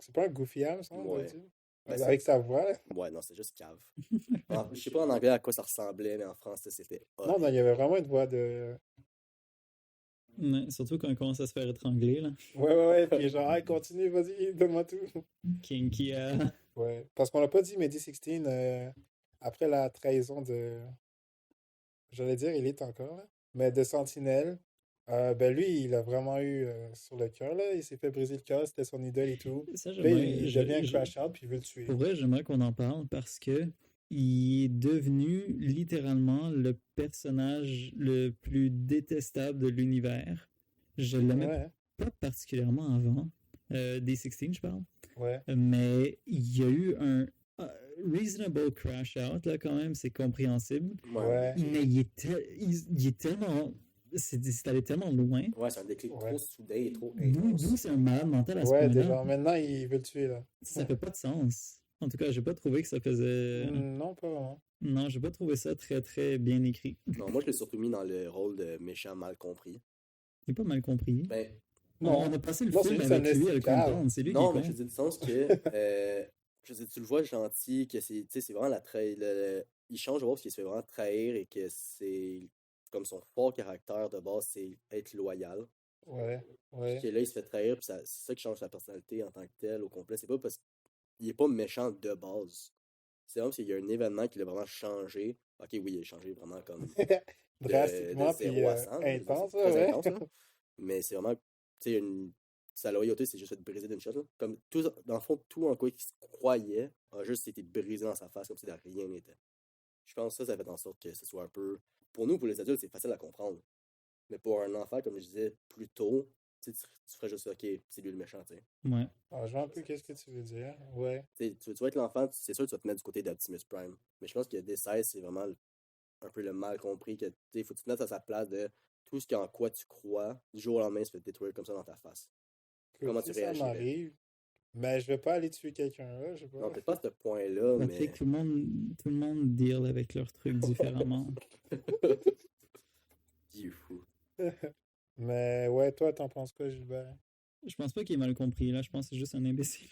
C'est pas un goofy Ham, ça, on Ouais. doit dire? Ben, Avec sa voix, là. Ouais, non, c'est juste cave. Je sais pas en anglais à quoi ça ressemblait, mais en français, c'était Non, non, il y avait vraiment une voix de. Ouais, surtout quand on commence à se faire étrangler là. Ouais. Puis genre, hey, continue, vas-y, donne-moi tout. Qui Ouais. Parce qu'on l'a pas dit, mais D16, après la trahison de. J'allais dire, il est encore là. Mais de Sentinelle, ben lui, il a vraiment eu sur le cœur, là. Il s'est fait briser le cœur, c'était son idole et tout. Ça Puis là, il devient je- crash out, puis il veut le tuer. Pour vrai, j'aimerais qu'on en parle parce que il est devenu littéralement le personnage le plus détestable de l'univers. Je l'aimais Ouais, pas particulièrement avant. D16, je parle. ouais. Mais il y a eu un reasonable crash out, là, quand même, c'est compréhensible. Ouais. Mais il est tellement. C'est allé tellement loin. Ouais, c'est un déclic Ouais. trop soudain et trop D'où intense. c'est un malade mental à ce Ouais, point-là. déjà, maintenant, il veut le tuer, là. Ça fait pas de sens. En tout cas, j'ai pas trouvé que ça faisait. Non, pas vraiment. Non, j'ai pas trouvé ça très très bien écrit. Non, moi, je l'ai surtout mis dans le rôle de méchant mal compris. J'ai pas mal compris. Ben, Non. On a passé le Non, c'est film juste un avec lui à le esclave. comprendre. C'est lui non, qui mais est je con. dis du sens que je veux dire, tu le vois gentil, que c'est, tu sais, c'est vraiment il change de rôle parce qu'il se fait vraiment trahir et que c'est comme son fort caractère de base, c'est être loyal. Ouais, Puis ouais. que là, il se fait trahir, puis c'est ça qui change sa personnalité en tant que tel au complet. C'est pas parce qu'il est pas méchant de base. C'est vraiment parce qu'il y a un événement qui l'a vraiment changé. Ok, oui, il a changé vraiment comme Drastiquement, de puis 0 à 100. intense, C'est très ouais. intense, là. Mais c'est vraiment, tu sais, sa loyauté, c'est juste fait briser d'une shot. Là. Comme tout, dans le fond, tout en quoi il se croyait a juste été brisé dans sa face comme si de rien n'était. Je pense que ça fait en sorte que ce soit un peu. Pour nous, pour les adultes, c'est facile à comprendre. Mais pour un enfant, comme je disais plus tôt, tu ferais juste ok, c'est lui le méchant, tu sais. Ouais. Ah, je vois un peu qu'est-ce que tu veux dire. Ouais. Tu vas être l'enfant, c'est sûr que tu vas te mettre du côté d'Optimus Prime. Mais je pense que D16, c'est vraiment un peu le mal compris. Que il faut que tu te mettes à sa place de tout ce en quoi tu crois, du jour au lendemain, se fait détruire comme ça dans ta face. Comment Si tu ça réagirais? m'arrive, mais je vais pas aller tuer quelqu'un là, je sais Non, pas. peut-être pas à ce point-là, Ça mais. fait que tout le monde deal avec leurs trucs différemment. Il est fou. Mais ouais, toi, t'en penses quoi, Gilbert? Je pense pas qu'il ait mal compris, là. Je pense que c'est juste un imbécile.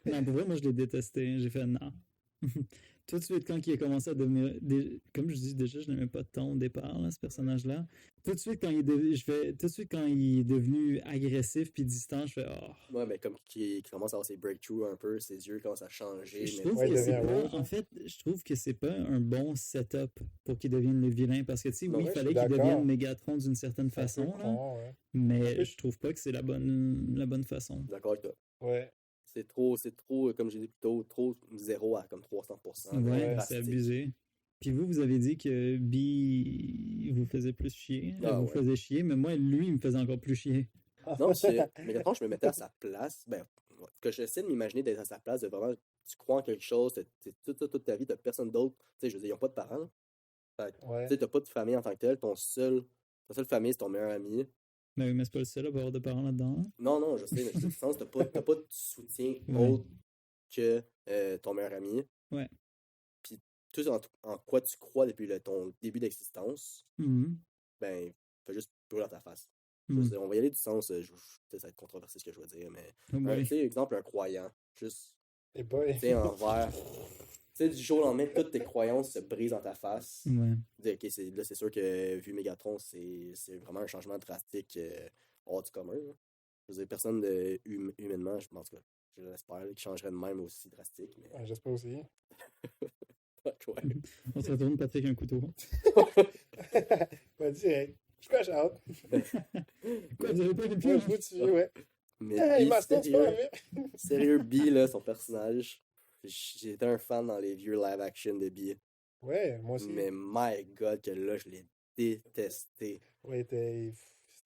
Non, Non, pour vrai, moi, je l'ai détesté. J'ai fait non. Tout de suite, quand il a commencé à devenir. Comme je dis déjà, je n'aimais pas tant au départ, là, ce personnage-là. Tout de suite, quand il est devenu agressif puis distant, je fais oh. Ouais, mais comme qui commence à avoir ses breakthroughs un peu, ses yeux commencent à changer. Je Mais trouve Ouais, il que c'est devient pas. rouge. En fait, je trouve que c'est pas un bon setup pour qu'il devienne le vilain. Parce que, tu sais, Non, oui, ouais, il je fallait suis qu'il devienne d'accord. Mégatron d'une certaine C'est un peu façon, là. con, ouais. Mais peu- je trouve pas que c'est la bonne façon. d'accord avec toi. Ouais. C'est trop, comme j'ai dit plus tôt, trop 0 à comme 300%. Ouais, Ouais. c'est drastique. abusé. Puis vous avez dit que B vous faisait plus chier. Ah, Vous ouais. faisait chier, mais moi, lui, il me faisait encore plus chier. Non, c'est. Mais quand je me mettais à sa place, ben, que j'essaie de m'imaginer d'être à sa place, de vraiment, tu crois en quelque chose, toute ta vie, t'as personne d'autre. Tu sais, je veux dire, ils n'ont pas de parents. Là. Fait que, Ouais. tu sais, t'as pas de famille en tant que tel. Ta seule famille, c'est ton meilleur ami. Mais oui, mais c'est pas le seul à avoir de parents là-dedans. Hein. Non, je sais, mais je dis, sens, t'as pas de soutien Ouais. autre que ton meilleur ami. Ouais. Puis tout en quoi tu crois depuis ton début d'existence, Mhm. ben, fais juste brûler dans ta face. Mhm. On va y aller du sens, peut-être ça va être controversé ce que je veux dire, mais Ouais. tu sais, exemple, un croyant, juste, Et boy. tu sais, envers, tu sais, du jour au lendemain, toutes tes croyances se brisent dans ta face. Ouais. Dire, ok, là, c'est sûr que vu Megatron, c'est vraiment un changement drastique hors du commun. Là. Je veux dire, personne humainement, en tout cas, je l'espère, qui changerait de même aussi drastique. Mais... Ouais, j'espère aussi. ouais. On se retourne, Patrick, un couteau. Pas direct. Je crash out. Quoi, vous avez pas une Ouais, pioche? je vous tue, ouais. Mais Hey, B, ma c'est pas sérieux, arrivé. sérieux, B, là, son personnage, j'étais un fan dans les vieux live action de B. Ouais, moi aussi. Mais my god, que là, je l'ai détesté. Ouais, c'était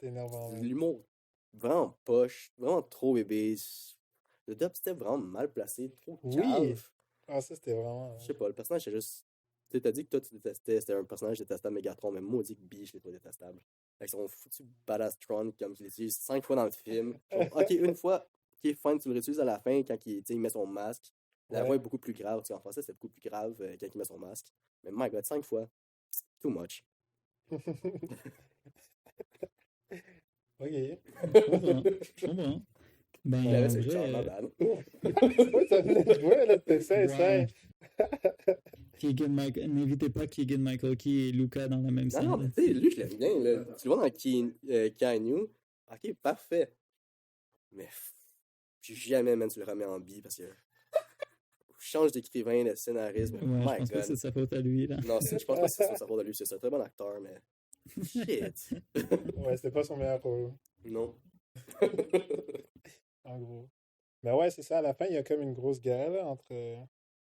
énervant. C'est de Ouais. l'humour vraiment poche, vraiment trop bébé. Le dubstep vraiment mal placé, trop Oui. cave. Ah, ça, c'était vraiment. Je sais pas, le personnage, c'est juste. Tu sais, t'as dit que toi, tu détestais, c'était un personnage détestable Megatron, mais moi, on dit que B, je l'ai trouvé détestable. Avec son foutu badass Tron, comme il l'utilise 5 fois dans le film. Genre, ok, une fois, ok, fine, tu le réutilises à la fin quand il met son masque. La Ouais. voix est beaucoup plus grave, parce qu'en français, c'est beaucoup plus grave quand il met son masque. Mais my god, 5 fois, too much. Ok. Je comprends. Ben, Il avait en ce vrai, charmant bad. Ouais, ça venait de jouer, là, c'était ça, ouais. N'invitez pas Keegan Michael Key et Luca dans la même Non, scène. non, mais tu sais, lui, je l'aime bien. Là. Tu le vois dans Keanu. Ok, parfait. Mais puis jamais, man, tu le remets en B parce que. Change d'écrivain, de scénariste. Mais Ouais, je my pense pas que god. c'est de sa faute à lui, là. Non, je pense pas que c'est sa faute de lui. C'est un très bon acteur, mais. Shit. Ouais, c'était pas son meilleur rôle, Non. en gros. Mais ouais, c'est ça, à la fin, il y a comme une grosse guerre là, entre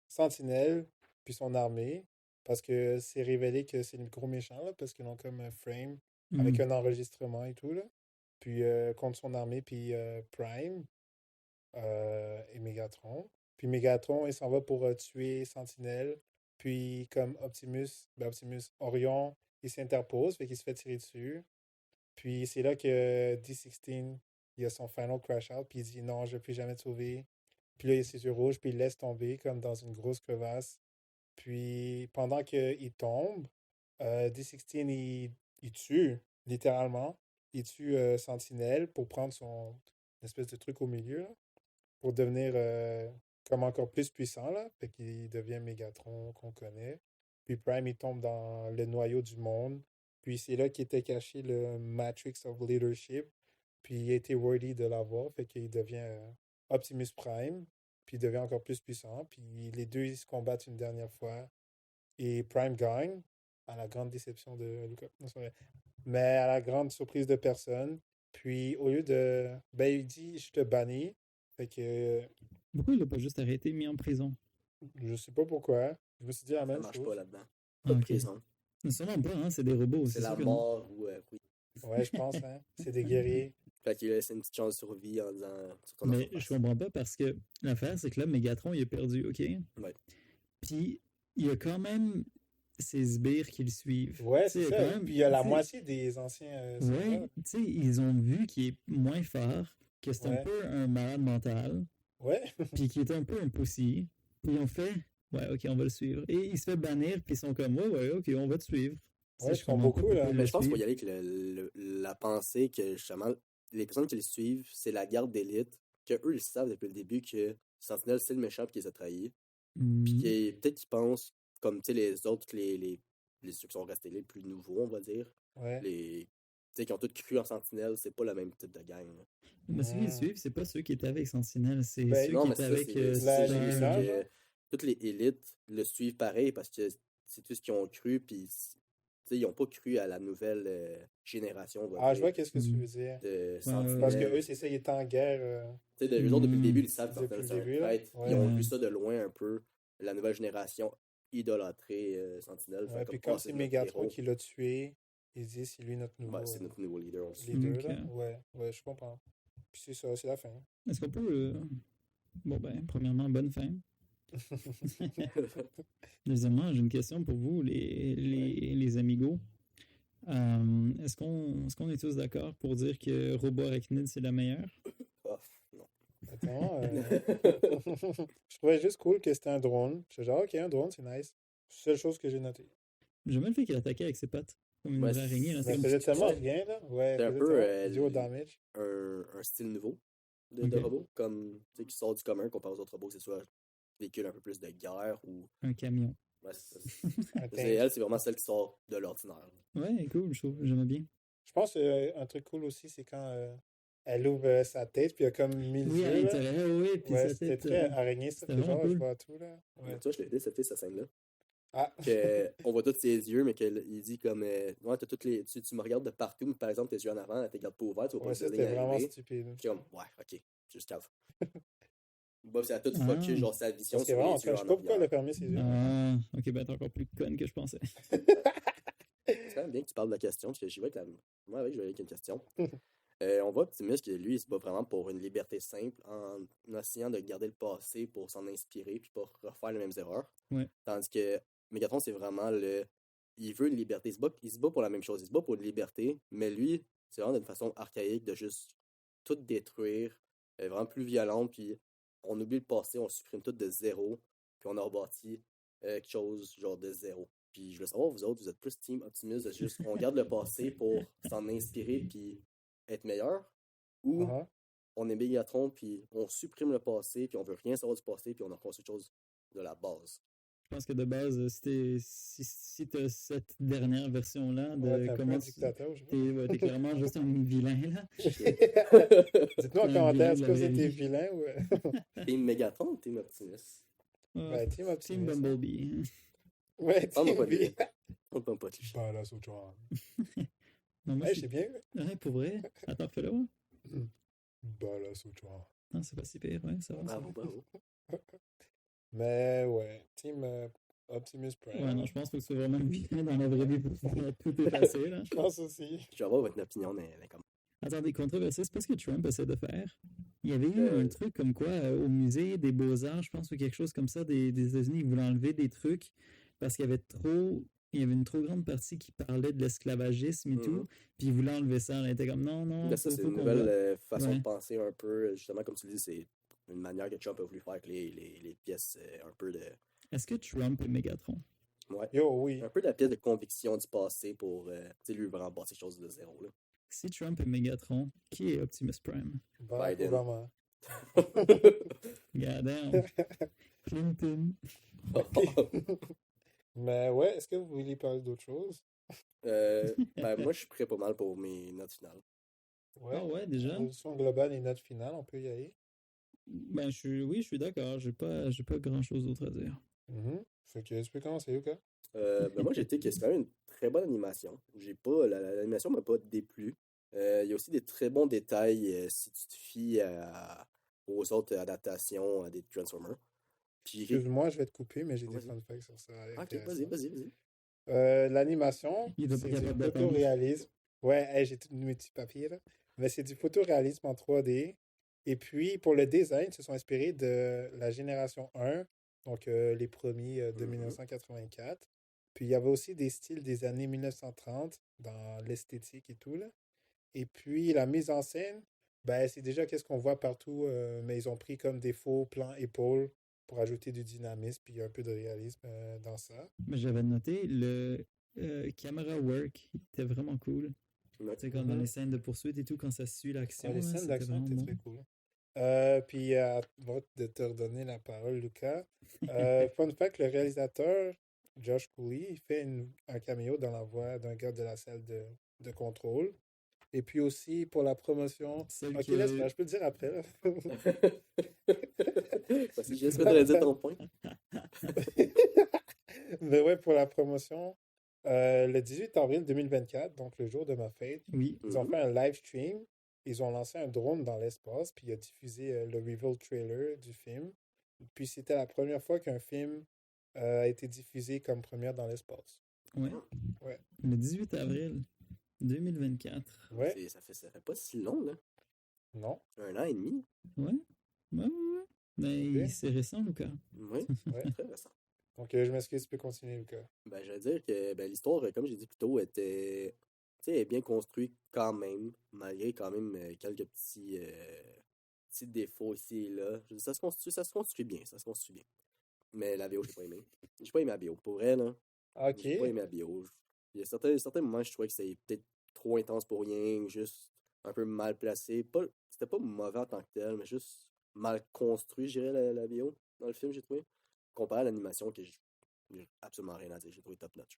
Sentinelle puis son armée. Parce que c'est révélé que c'est le gros méchant, là, parce qu'ils ont comme un frame avec Mhm. un enregistrement et tout, là. Puis contre son armée, puis Prime et Megatron. Puis Megatron, il s'en va pour tuer Sentinelle. Puis comme Optimus, Orion, il s'interpose, fait qu'il se fait tirer dessus. Puis c'est là que D16, il a son final crash out, puis il dit non, je ne vais plus jamais te sauver. Puis là, il a ses yeux rouges, puis il laisse tomber comme dans une grosse crevasse. Puis pendant qu'il tombe, D16, il tue, littéralement. Il tue Sentinelle pour prendre son espèce de truc au milieu, là, pour devenir comme encore plus puissant, là. Fait qu'il devient Megatron qu'on connaît. Puis Prime, il tombe dans le noyau du monde. Puis c'est là qu'était caché le Matrix of Leadership. Puis il a été worthy de l'avoir. Fait qu'il devient Optimus Prime. Puis il devient encore plus puissant. Puis les deux, ils se combattent une dernière fois. Et Prime gagne, à la grande déception de Lucas. Non, c'est vrai. Mais à la grande surprise de personne. Puis au lieu de. Ben, il dit je te bannis. Fait que Pourquoi il l'a pas juste arrêté, mis en prison? je sais pas pourquoi. Je me suis dit la Ça même marche chose. pas là-dedans. Ah, Pas de ok. prison. Mais sûrement pas, hein, c'est des robots. C'est la sûr que non. mort ou. Oui. Ouais, je pense, hein. C'est des guerriers. Fait qu'il laisse une petite chance de survie en disant. Tu retournes en Mais surface. je comprends pas parce que l'affaire, c'est que là, Megatron, il a perdu, ok? Ouais. Puis, il y a quand même ses sbires qui le suivent. Ouais, Tu sais, c'est il y a ça. quand même- Puis il y a la tu sais, moitié des anciens Ouais, soldats. tu sais, ils ont vu qu'il est moins fort, que c'est un Ouais. peu un malade mental, Ouais. puis qu'il est un peu un pussy. Puis ils ont fait, ouais, ok, on va le suivre. Et il se fait bannir, puis ils sont comme, ouais, ok, on va te suivre. Tu sais, Ouais, je ils sont comprends pas beaucoup, pourquoi là. ils Mais le je pense qu'il faut y suivent. aller avec la pensée que justement, les personnes qui les suivent, c'est la garde d'élite. que eux, ils savent depuis le début que Sentinelle, c'est le méchant qui les a trahis. Puis Mhm. peut-être qu'ils pensent, comme tu sais, les autres, ceux qui sont restés les plus nouveaux, on va dire, Ouais. tu sais, qui ont tous cru en Sentinelle, c'est pas le même type de gang. Là. Mais ceux qui le Hmm. suivent, c'est pas ceux qui étaient avec Sentinelle, c'est Ben, ceux Non, qui mais étaient c'est ça, avec c'est ça La que j'ai vu, c'est lumière, Star. genre? que toutes les élites le suivent pareil parce que c'est tout ce qu'ils ont cru, puis tu sais, ils ont pas cru à la nouvelle génération, on va Ah, je dire, vois qu'est-ce que tu Mhm. veux dire. de Ouais, ouais, Parce que ouais. Sentinelle. eux, c'est ça, ils étaient en guerre Tu sais, eux autres, depuis le début, Mhm. ils savent que depuis Sentinelle, le c'est un début, là. traître. Ils ont Ouais. vu ça de loin un peu, la nouvelle génération idolâtrer Sentinelle, faire Ouais, comme, puis comme c'est c'est notre Megatron héros. qui l'a tué, ils disent c'est lui notre Ouais, nouveau c'est notre nouveau leader, on sait. leader, Ok. là. Ouais, je comprends. Puis c'est ça, c'est la fin. Est-ce qu'on peut. Bon, ben, premièrement, bonne fin. Deuxièmement, j'ai une question pour vous, les amigos. Est-ce qu'on est tous d'accord pour dire que Robot Arachnid, c'est la meilleure? Ah, non. Attends, je trouvais juste cool que c'était un drone. Je suis genre, ok, un drone, c'est nice. Seule chose que j'ai notée. J'aime bien le fait qu'il attaquait avec ses pattes, comme une Ouais, vraie araignée. Là. Mais C'est elle comme... faisait tellement ouais, rien, là. Ouais, elle c'est un faisait peu tellement zero damage. un style nouveau de Ok, robot, comme, tu sais, qui sort du commun comparé aux autres robots, que ce soit véhicule un peu plus de guerre ou. un camion. Ouais, Un elle, tank. c'est vraiment celle qui sort de l'ordinaire. Ouais, cool, je trouve. J'aimais bien. Je pense un truc cool aussi, c'est quand elle ouvre sa tête, puis il y a comme 1000 Oui, à yeux, là. l'intérieur, oui, puis Ouais, sa c'était tête, très araignée, ça c'était fait vraiment genre, je cool. vois tout, là. Mais Ouais. tu vois, je l'ai détesté, cette scène-là. Ah, On voit tous ses yeux, mais qu'il dit comme ouais, t'as toutes tu me regardes de partout, mais par exemple, tes yeux en avant, tes gardes pas ouverts, tu vois pas ouais, le ça building c'était vraiment arriver. stupide. J'étais comme, ouais, ok, juste cave. Bob, c'est à tout focus, Ah, genre sa vision Parce que sur vraiment, les je yeux sais en pas pourquoi elle a arrière. fermé ses yeux. ah, ok, ben t'es encore plus conne que je pensais. C'est quand même bien que tu parles de la question, parce que j'y vais avec la. Moi, ouais, je vais avec une question. On voit Optimus que lui, il se bat vraiment pour une liberté simple en essayant de garder le passé pour s'en inspirer puis pas refaire les mêmes erreurs. Ouais. Tandis que Megatron, c'est vraiment le. Il veut une liberté. Il se bat pour la même chose. Il se bat pour une liberté, mais lui, c'est vraiment d'une façon archaïque de juste tout détruire, vraiment plus violente, puis on oublie le passé, on le supprime tout de zéro, puis on a rebâti quelque chose genre de zéro. Puis je veux savoir, vous autres, vous êtes plus Team Optimus, de juste on garde le passé pour s'en inspirer, puis être meilleur, ou Uh-huh. on est Megatron, puis on supprime le passé, puis on veut rien savoir du passé, puis on en reconstruit quelque chose de la base. Je pense que de base, si t'as cette dernière version-là Ouais, de t'es un peu un comment dictateur aujourd'hui. t'es clairement juste un vilain, là. Dites-nous en Un commentaire, vilain de est-ce la que vraie c'était vie. vilain ou. Team Megatron ou Team Optimus? Ah, Ben, Team Team Optimus. Hein. Bumblebee. Ouais, Parle-moi Team pas de lui. B. Parle-moi pas de lui. Badass au John. Non, moi, Hey, je j'ai suis... bien. Ouais, pour vrai. Attends, fais-le voir. Badass au John. Non, c'est pas si pire, ouais, ça va. Bravo, bravo. Mais ouais, Team Optimus Prime. Ouais, non, je pense qu'il faut que tu sois vraiment vilain dans la vraie vie pour pouvoir tout effacer, là. Je pense aussi. Je vais avoir votre opinion, mais comme. Attendez, controversé, c'est pas ce que Trump essaie de faire. Il y avait eu un Euh, truc comme quoi au musée des Beaux-Arts, je pense, ou quelque chose comme ça, des États-Unis, ils voulaient enlever des trucs parce qu'il y avait trop. Il y avait une trop grande partie qui parlait de l'esclavagisme et tout, puis ils voulaient enlever ça. Là, ils étaient comme non, non, Là, ça, c'est faut une qu'on nouvelle voit. façon Ouais. de penser un peu. Justement, comme tu le dis, c'est une manière que Trump a voulu faire avec les pièces un peu de. Est-ce que Trump est Mégatron? Ouais. Yo, oui. Un peu de la pièce de conviction du passé pour, tu sais, lui, vraiment bâtir quelque chose de zéro, là. Si Trump est Mégatron, qui est Optimus Prime? Barack Biden. Obama. Goddamn. Clinton. Mais ouais, est-ce que vous voulez parler d'autre chose? Ben, moi, je suis prêt pas mal pour mes notes finales. Ouais. Ah ouais, déjà? Résolution globale et note finale, on peut y aller. Ben, oui, je suis d'accord. J'ai pas grand-chose d'autre à dire. Fait que tu peux commencer, Yuka. Ben, moi, j'ai été que c'est quand même une très bonne animation. J'ai pas, l'animation m'a pas déplu. Il y a aussi des très bons détails si tu te fies aux autres adaptations des Transformers. Puis, Excuse-moi, je vais te couper, mais j'ai des Vas-y. fun facts sur ça. ok, intéressants. vas-y. L'animation, Il était pas c'est du capable d'attendre. photoréalisme. Ouais, hey, j'ai tous mes petits papiers là. Mais c'est du photoréalisme en 3D. Et puis, pour le design, ils se sont inspirés de la génération 1, donc les premiers de 1984. Puis, il y avait aussi des styles des années 1930 dans l'esthétique et tout, là. Et puis, la mise en scène, ben, c'est déjà qu'est-ce qu'on voit partout, mais ils ont pris comme des faux plans épaules pour ajouter du dynamisme puis un peu de réalisme dans ça. Mais j'avais noté le camera work, il était vraiment cool. Ouais. Tu sais, comme dans les scènes de poursuite et tout, quand ça suit l'action, Ouais, les là, scènes c'était d'action vraiment étaient bon. très cool. Puis, de te redonner la parole, Lucas. Fun fact, le réalisateur, Josh Cooley, il fait un caméo dans la voix d'un gars de la salle de contrôle. Et puis aussi, pour la promotion... Celle Ok, que... laisse faire, je peux le dire après, là. Parce que j'espère dire ton point. Mais ouais, pour la promotion, le 18 avril 2024, donc le jour de ma fête, Oui. ils ont fait un live stream. Ils ont lancé un drone dans l'espace, puis il a diffusé le reveal trailer du film. Puis c'était la première fois qu'un film a été diffusé comme première dans l'espace. Ouais. Ouais. Le 18 avril 2024. Ouais. Ça fait pas si long, là. Non. 1 an et demi. Ouais. Ouais. Mais Ok. c'est récent, Lucas. Oui, Ouais. très récent. Donc, je m'excuse, tu peux continuer, Lucas. Ben, je veux dire que l'histoire, comme j'ai dit plus tôt, était bien construite quand même, malgré quand même quelques petits défauts ici et là. Je veux dire, ça se construit bien, ça se construit bien. Mais la BO, j'ai pas aimé. J'ai pas aimé la BO. Pour vrai, là, Ok. j'ai pas aimé la BO. Il y a certains moments, je trouvais que c'était peut-être trop intense pour rien, juste un peu mal placé. C'était pas mauvais en tant que tel, mais juste mal construit, je dirais, la BO dans le film, j'ai trouvé. Comparé à l'animation, que j'ai absolument rien à dire, j'ai trouvé top notch.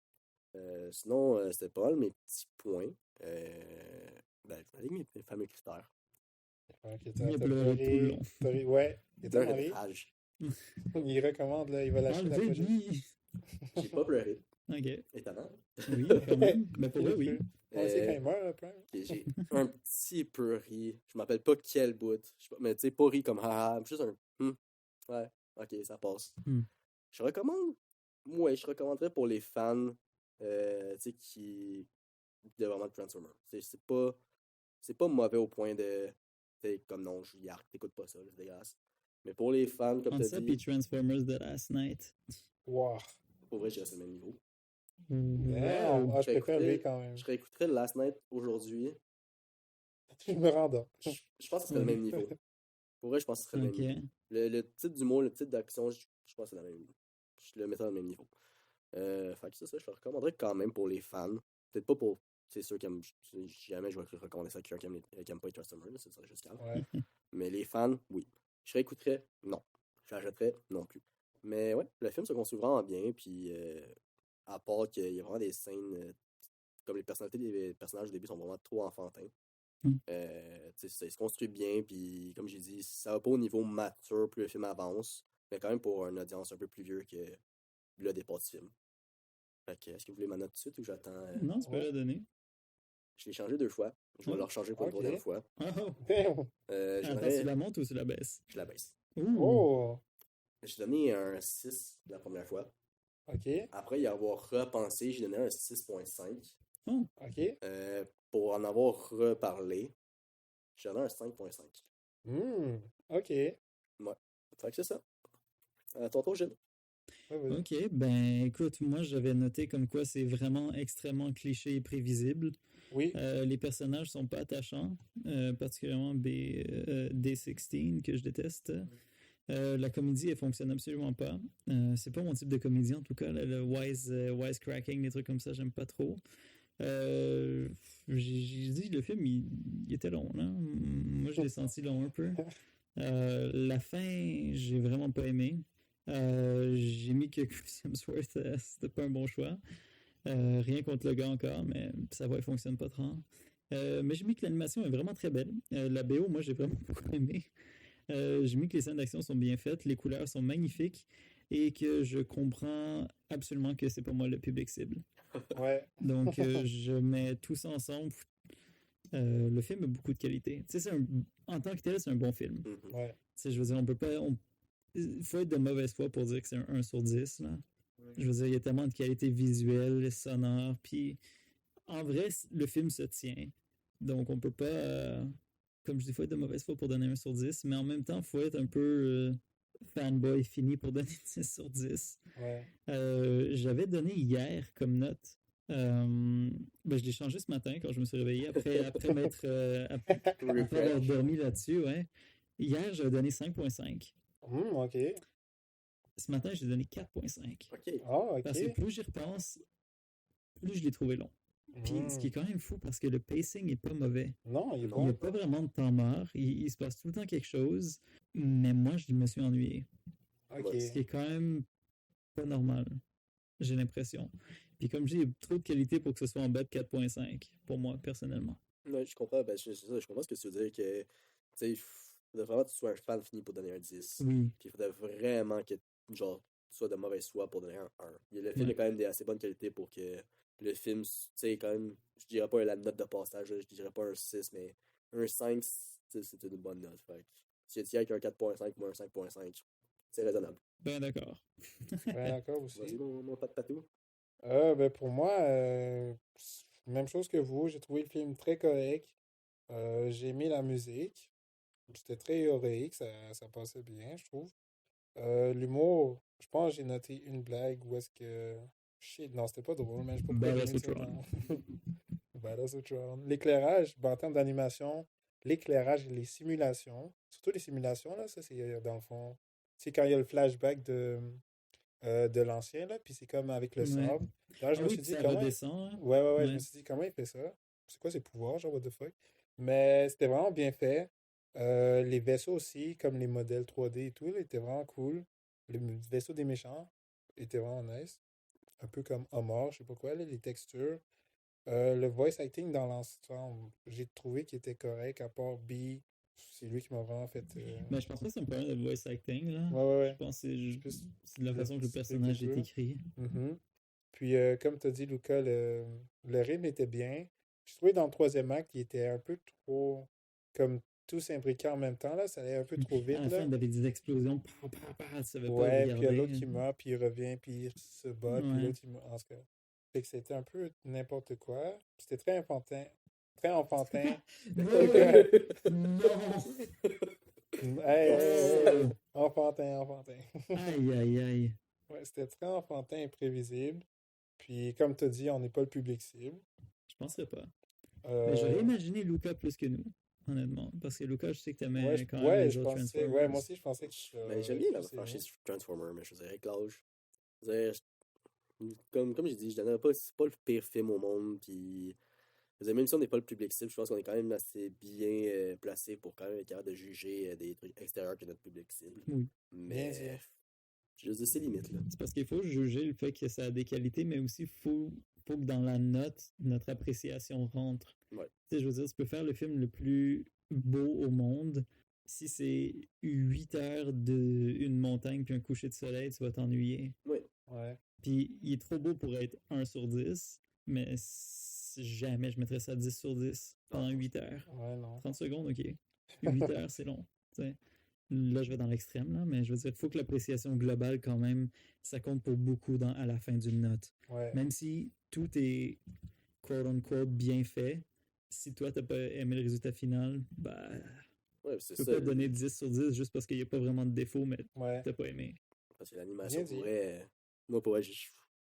Sinon, c'était pas mal mes petits points. Je vais aller avec mes fameux critères. Ok, Il a pleuré tout le long. Ouais. Il est Pleurs tellement de rire. rage. Il recommande, là, il va lâcher la prochaine. Enlevez-lui! J'ai pas pleuré. Ok. Étonnant. Oui, quand même. Mais pour vrai, oui. On sait quand il meurt, là, Prime. Ok, j'ai un petit peu ri. Je m'appelle pas quel bout. Mais tu sais, pas ri comme haha. Juste un. Ouais, ok, ça passe. Je recommande. Ouais, je recommanderais pour les fans. Tu sais, qui. De vraiment de Transformers. C'est pas mauvais au point de. T'sais, comme non, je yark, t'écoutes pas ça, c'est dégueulasse. Mais pour les fans, comme Entre t'as ça dit, puis Transformers The Last Night. Wow. pour vrai, je reste au même niveau. Damn. Wow. Ah, je préfère lui quand même. Je réécouterais Last Night aujourd'hui. Je me rendors. Je pense que ce serait le même niveau. Pour vrai, je pense que ce serait le même niveau. Le titre d'humour, le titre d'action, je pense que c'est le même niveau. Je le mettrais au même niveau. Fait que ça, je le recommanderais quand même pour les fans. Peut-être pas pour ceux qui aiment. Jamais je vais recommander ça à quelqu'un qui aime pas les Transformers, ça serait juste calme. Ouais. Mais les fans, oui. Je réécouterais, non. Je l'achèterais, non plus. Mais ouais, le film se construit vraiment bien, puis à part qu'il y a vraiment des scènes, comme les personnalités des personnages au début sont vraiment trop enfantins. Ça se construit bien, puis comme j'ai dit, ça va pas au niveau mature plus le film avance, mais quand même pour une audience un peu plus vieux que le départ du film. Fait que, est-ce que vous voulez ma note tout de suite ou j'attends? Non, tu peux la donner. Je l'ai changé 2 fois. Je vais le rechanger pour une troisième fois. Oh! Damn. Attends, tu la montes ou tu la baisses? Je la baisse. Oh. J'ai donné un 6 la première fois. Ok. Après y avoir repensé, j'ai donné un 6.5. Oh. Ok. Pour en avoir reparlé, j'ai donné un 5.5. Ok. Ouais. Fait que c'est ça. À ton tour, Gilles. Ok, ben écoute, moi j'avais noté comme quoi c'est vraiment extrêmement cliché et prévisible. Oui. Les personnages sont pas attachants, particulièrement D16 que je déteste. La comédie, elle fonctionne absolument pas. C'est pas mon type de comédie en tout cas. Le wisecracking, des trucs comme ça, j'aime pas trop. J'ai dit le film il était long, là. Moi je l'ai senti long un peu. La fin, j'ai vraiment pas aimé. J'ai mis que Chris Hemsworth, c'était pas un bon choix. Rien contre le gars encore, mais sa voix ne fonctionne pas trop. Mais j'ai mis que l'animation est vraiment très belle. La BO, moi, j'ai vraiment beaucoup aimé. J'ai mis que les scènes d'action sont bien faites, les couleurs sont magnifiques et que je comprends absolument que c'est pas moi le public cible. Ouais. Donc, je mets tout ça ensemble. Le film a beaucoup de qualité. En tant que tel, c'est un bon film. Ouais. Je veux dire, on peut pas. Il faut être de mauvaise foi pour dire que c'est un 1 sur 10. Là. Je veux dire, il y a tellement de qualité visuelle, sonore, puis en vrai, le film se tient. Donc, on peut pas, comme je dis, il faut être de mauvaise foi pour donner 1 sur 10, mais en même temps, il faut être un peu fanboy fini pour donner 10 sur 10. Ouais. J'avais donné hier comme note. Je l'ai changé ce matin quand je me suis réveillé après avoir dormi là-dessus. Ouais. Hier, j'avais donné 5.5. Ok. Ce matin, j'ai donné 4.5. OK. Ah, ok. Parce que plus j'y repense, plus je l'ai trouvé long. Puis ce qui est quand même fou parce que le pacing est pas mauvais. Non, il est Non. Il n'y bon. a pas vraiment de temps mort. Il se passe tout le temps quelque chose. Mais moi, je me suis ennuyé. Ok. Ouais. Ce qui est quand même pas normal, j'ai l'impression. Puis comme je dis, il y a trop de qualité pour que ce soit en bas de 4.5, pour moi, personnellement. Ouais, je comprends. Ben, c'est ça, je comprends ce que tu veux dire. Que, tu sais, il faudrait vraiment que tu sois un fan fini pour donner un 10. Oui, Puis il faudrait vraiment que genre, tu sois de mauvaise foi pour donner un 1. Le film Ouais. est quand même assez bonne qualité pour que le film, tu sais, quand même, je dirais pas la note de passage, là, je dirais pas un 6, mais un 5, c'est une bonne note. Fait que si tu y avec un 4.5 ou un 5.5, c'est raisonnable. ben d'accord. Ouais, d'accord Vas-y, aussi. mon pas de patou. Ben pour moi, même chose que vous. J'ai trouvé le film très correct. J'ai aimé la musique. C'était très héroïque. Ça passait bien, je trouve. L'humour, je pense que j'ai noté une blague où est-ce que. Shit, non, c'était pas drôle, mais je sais pas pourquoi j'ai Badass mis ça Outrun. dans. Badass Outrun. L'éclairage, ben, en termes d'animation, l'éclairage et les simulations, surtout les simulations, là, ça c'est dans le fond. C'est quand il y a le flashback de l'ancien, là, puis c'est comme avec le Ouais. sable. Là, je Ah me oui, suis puis dit ça comment. redescend. Hein? Ouais, je me Ouais. suis dit comment il fait ça. C'est quoi ses pouvoirs, genre, what the fuck. Mais c'était vraiment bien fait. Les vaisseaux aussi, comme les modèles 3D et tout, là, étaient vraiment cool. Les vaisseaux des méchants étaient vraiment nice. Un peu comme Homor, je sais pas quoi, là, les textures. Le voice acting dans l'ensemble, j'ai trouvé qu'il était correct, à part B. C'est lui qui m'a vraiment fait. Mais je pense pas que c'est un problème de voice acting, là. Ouais. Je pense que C'est plus c'est de la le façon que le script et personnage est tout. écrit. Mhm. Puis, comme tu as dit, Luca, le rythme était bien. Je trouvais dans le troisième acte, il était un peu trop. Comme tout s'imbriquait en même temps, là. Ça allait un peu trop À vite, la fin, là. il y avait des explosions. Tu savais pas où Ouais, puis il y a regarder. l'autre qui meurt, puis il revient, puis il se bat, puis Ouais. l'autre, il meurt. En tout cas. Fait que c'était un peu n'importe quoi. C'était très enfantin. Très enfantin. Non! Non! Hey. Oh! Enfantin. Aïe, aïe, aïe. Ouais, c'était très enfantin et prévisible. Puis, comme tu as dit, on n'est pas le public cible. Je penserais pas. Mais Euh, j'aurais imaginé Luca plus que nous, honnêtement. Parce que Luca, je sais que t'aimais quand même ouais, les je autres pensais. Ouais, Transformers. moi aussi, je pensais que Mais j'aime j'aurais bien la plus aimé. franchise Transformer, mais je dirais avec l'âge. Je veux dire, comme j'ai dit, je donnerais pas, c'est pas le pire film au monde, puis je veux dire, même si on n'est pas le public cible, je pense qu'on est quand même assez bien placé pour quand même être capable de juger des trucs extérieurs que notre public cible. Oui. Bien dit. Mais je veux dire, c'est limite, là. C'est parce qu'il faut juger le fait que ça a des qualités, mais aussi faut que dans la note, notre appréciation rentre. Ouais. Tu sais, je veux dire, tu peux faire le film le plus beau au monde. Si c'est 8 heures d'une montagne puis un coucher de soleil, tu vas t'ennuyer. Oui. Ouais. Puis il est trop beau pour être 1 sur 10, mais jamais je mettrais ça 10 sur 10 pendant 8 heures. Ouais, non. 30 secondes, ok. 8 heures, c'est long. T'sais. Là, je vais dans l'extrême, là, mais je veux dire, il faut que l'appréciation globale, quand même, ça compte pour beaucoup à la fin d'une note. Ouais. Même si tout est quote-unquote bien fait, si toi, t'as pas aimé le résultat final, bah, Ouais, c'est tu peux ça. pas donner 10 sur 10 juste parce qu'il n'y a pas vraiment de défaut, mais Ouais. t'as pas aimé. Parce que l'animation, Bien dit. pourrait. Moi, pour vrai,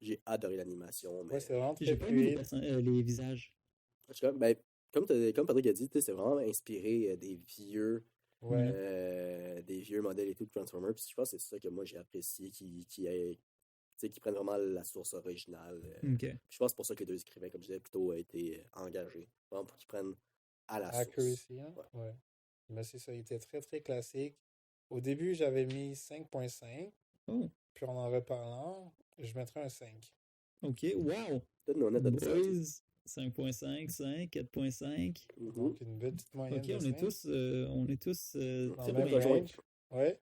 j'ai adoré l'animation. Mais Ouais, c'est vraiment Puis très j'ai pas aimé fluide. les visages. je suis ben, comme Patrick a dit, tu sais, c'est vraiment inspiré Ouais. des vieux modèles et tout de Transformers. Puis je pense que c'est ça que moi j'ai apprécié, qui prennent vraiment la source originale. Ok. Puis je pense que c'est pour ça que les deux écrivains, comme je disais, plutôt été engagés. Vraiment pour qu'ils prennent à la source. Accuracy, hein? Ouais. Ouais. Mais c'est ça, il était très, très classique. Au début, j'avais mis 5.5. Oh, Puis en reparlant, je mettrais un 5. ok. Wow! Peut-être nos notes d'admission. Boys, 5.5, 5, 4.5. Donc, une belle petite moyenne Ok, de on 5. est tous Dans très le même bons. range. Ouais. On peut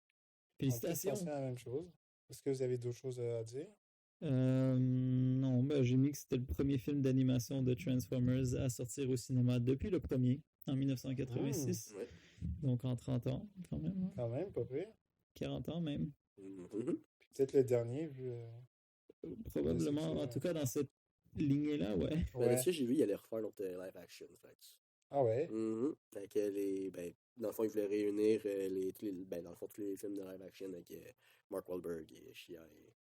Félicitations. penser à la même chose. Est-ce que vous avez d'autres choses à dire? Non, ben, j'ai mis que c'était le premier film d'animation de Transformers à sortir au cinéma depuis le premier, en 1986. Ouais. Donc en 30 ans, quand même. Hein. Quand même, pas pire. 40 ans même. Mhm. Puis peut-être le dernier, vu. Probablement, succès, en tout cas dans cette lignée-là, ouais. Ben, Ouais. de ce que j'ai vu, il allait refaire l'autre live action. Fait que- Ah ouais? Avec dans le fond, ils voulaient réunir dans le fond, tous les films de live action avec Mark Wahlberg et Shia,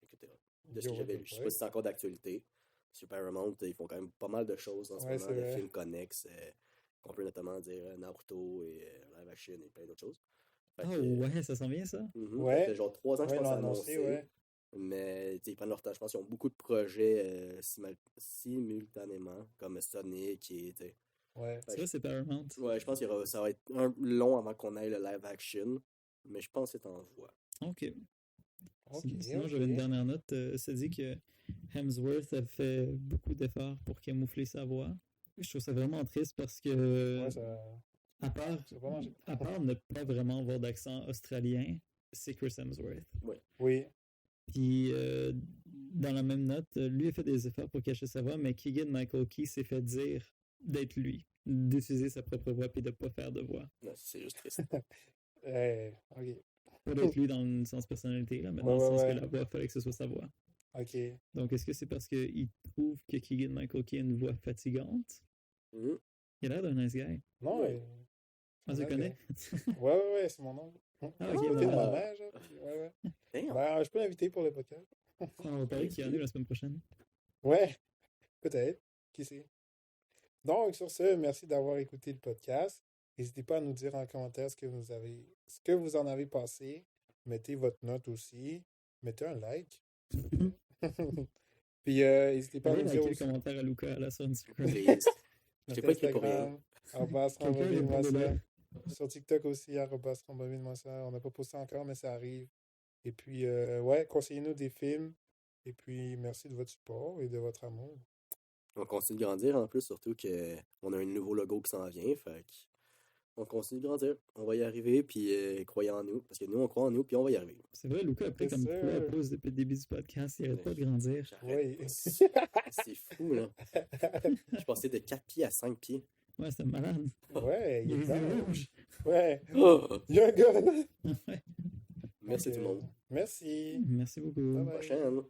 etc. De ce que Yo, j'avais what lu. the Je sais pas fuck? si c'est encore d'actualité. Sur Paramount, ils font quand même pas mal de choses en ce Ouais, moment, c'est de vrai. films connexes, qu'on peut notamment dire Naruto et live action et plein d'autres choses. Fait Ah que, ouais, ça sent bien ça. Ça Ouais. fait genre 3 ans que Ouais, je ils pense l'ont que c'est annoncé, annoncé. ouais. Mais ils prennent leur temps. Je pense qu'ils ont beaucoup de projets simultanément, comme Sonic et. Ouais. Ça, c'est Paramount. Ouais, je pense que ça va être long avant qu'on ait le live action. Mais je pense que c'est en voie. OK. Ok, Sinon, ok. j'avais une dernière note. Ça dit que Hemsworth a fait beaucoup d'efforts pour camoufler sa voix. Je trouve ça vraiment triste parce que, Ouais, ça. à part, C'est vraiment. à part ne pas vraiment avoir d'accent australien, c'est Chris Hemsworth. Oui. Puis, dans la même note, lui a fait des efforts pour cacher sa voix, mais Keegan Michael Key s'est fait dire d'être lui, d'utiliser sa propre voix puis de pas faire de voix. Non, c'est juste triste. Ok. Pas d'être lui dans le sens personnalité, là, mais Ouais, dans le ouais, sens ouais. que la voix, il fallait que ce soit sa voix. Ok. Donc, est-ce que c'est parce qu'il trouve que Keegan Michael Key a une voix fatigante? Mhm. Il a l'air d'un nice guy. Non, Ouais. Ah, tu le connais? Ouais, c'est mon nom. Ah, ok, C'est bon. ma mère, genre. Ouais. Damn. Ben, je peux l'inviter pour le podcast. On va parler qu'il y en a la semaine prochaine. Ouais, peut-être. Qui sait? Donc, sur ce, merci d'avoir écouté le podcast. N'hésitez pas à nous dire en commentaire ce que vous en avez pensé. Mettez votre note aussi. Mettez un like. Puis, n'hésitez pas à Allez nous dire liker le aussi commentaire à Luca là, sur Instagram. Please. Je t'ai notre pas écrit pour rien. Instagram, arrobas Quelqu'un Rambobine-moi répond ça. là. Sur TikTok aussi, arrobas Rambobine-moi ça. On n'a pas posté encore, mais ça arrive. Et puis, ouais, conseillez-nous des films. Et puis, merci de votre support et de votre amour. On continue de grandir en plus, surtout qu'on a un nouveau logo qui s'en vient. Fait on continue de grandir. On va y arriver, puis croyez en nous. Parce que nous, on croit en nous, puis on va y arriver. C'est vrai, Luca, après C'est comme sûr. 3 pauses depuis le début du podcast, il arrête pas de grandir. J'arrête Oui. pas. C'est fou, là. Je suis passé de 4 pieds à 5 pieds. Ouais, c'était malade. Ouais, Il il y a est les temps. yeux rouges. Ouais, Oh! il y a un gars. Ouais. Merci Donc, tout le monde. Merci. Merci beaucoup. Bye bye. Prochaine.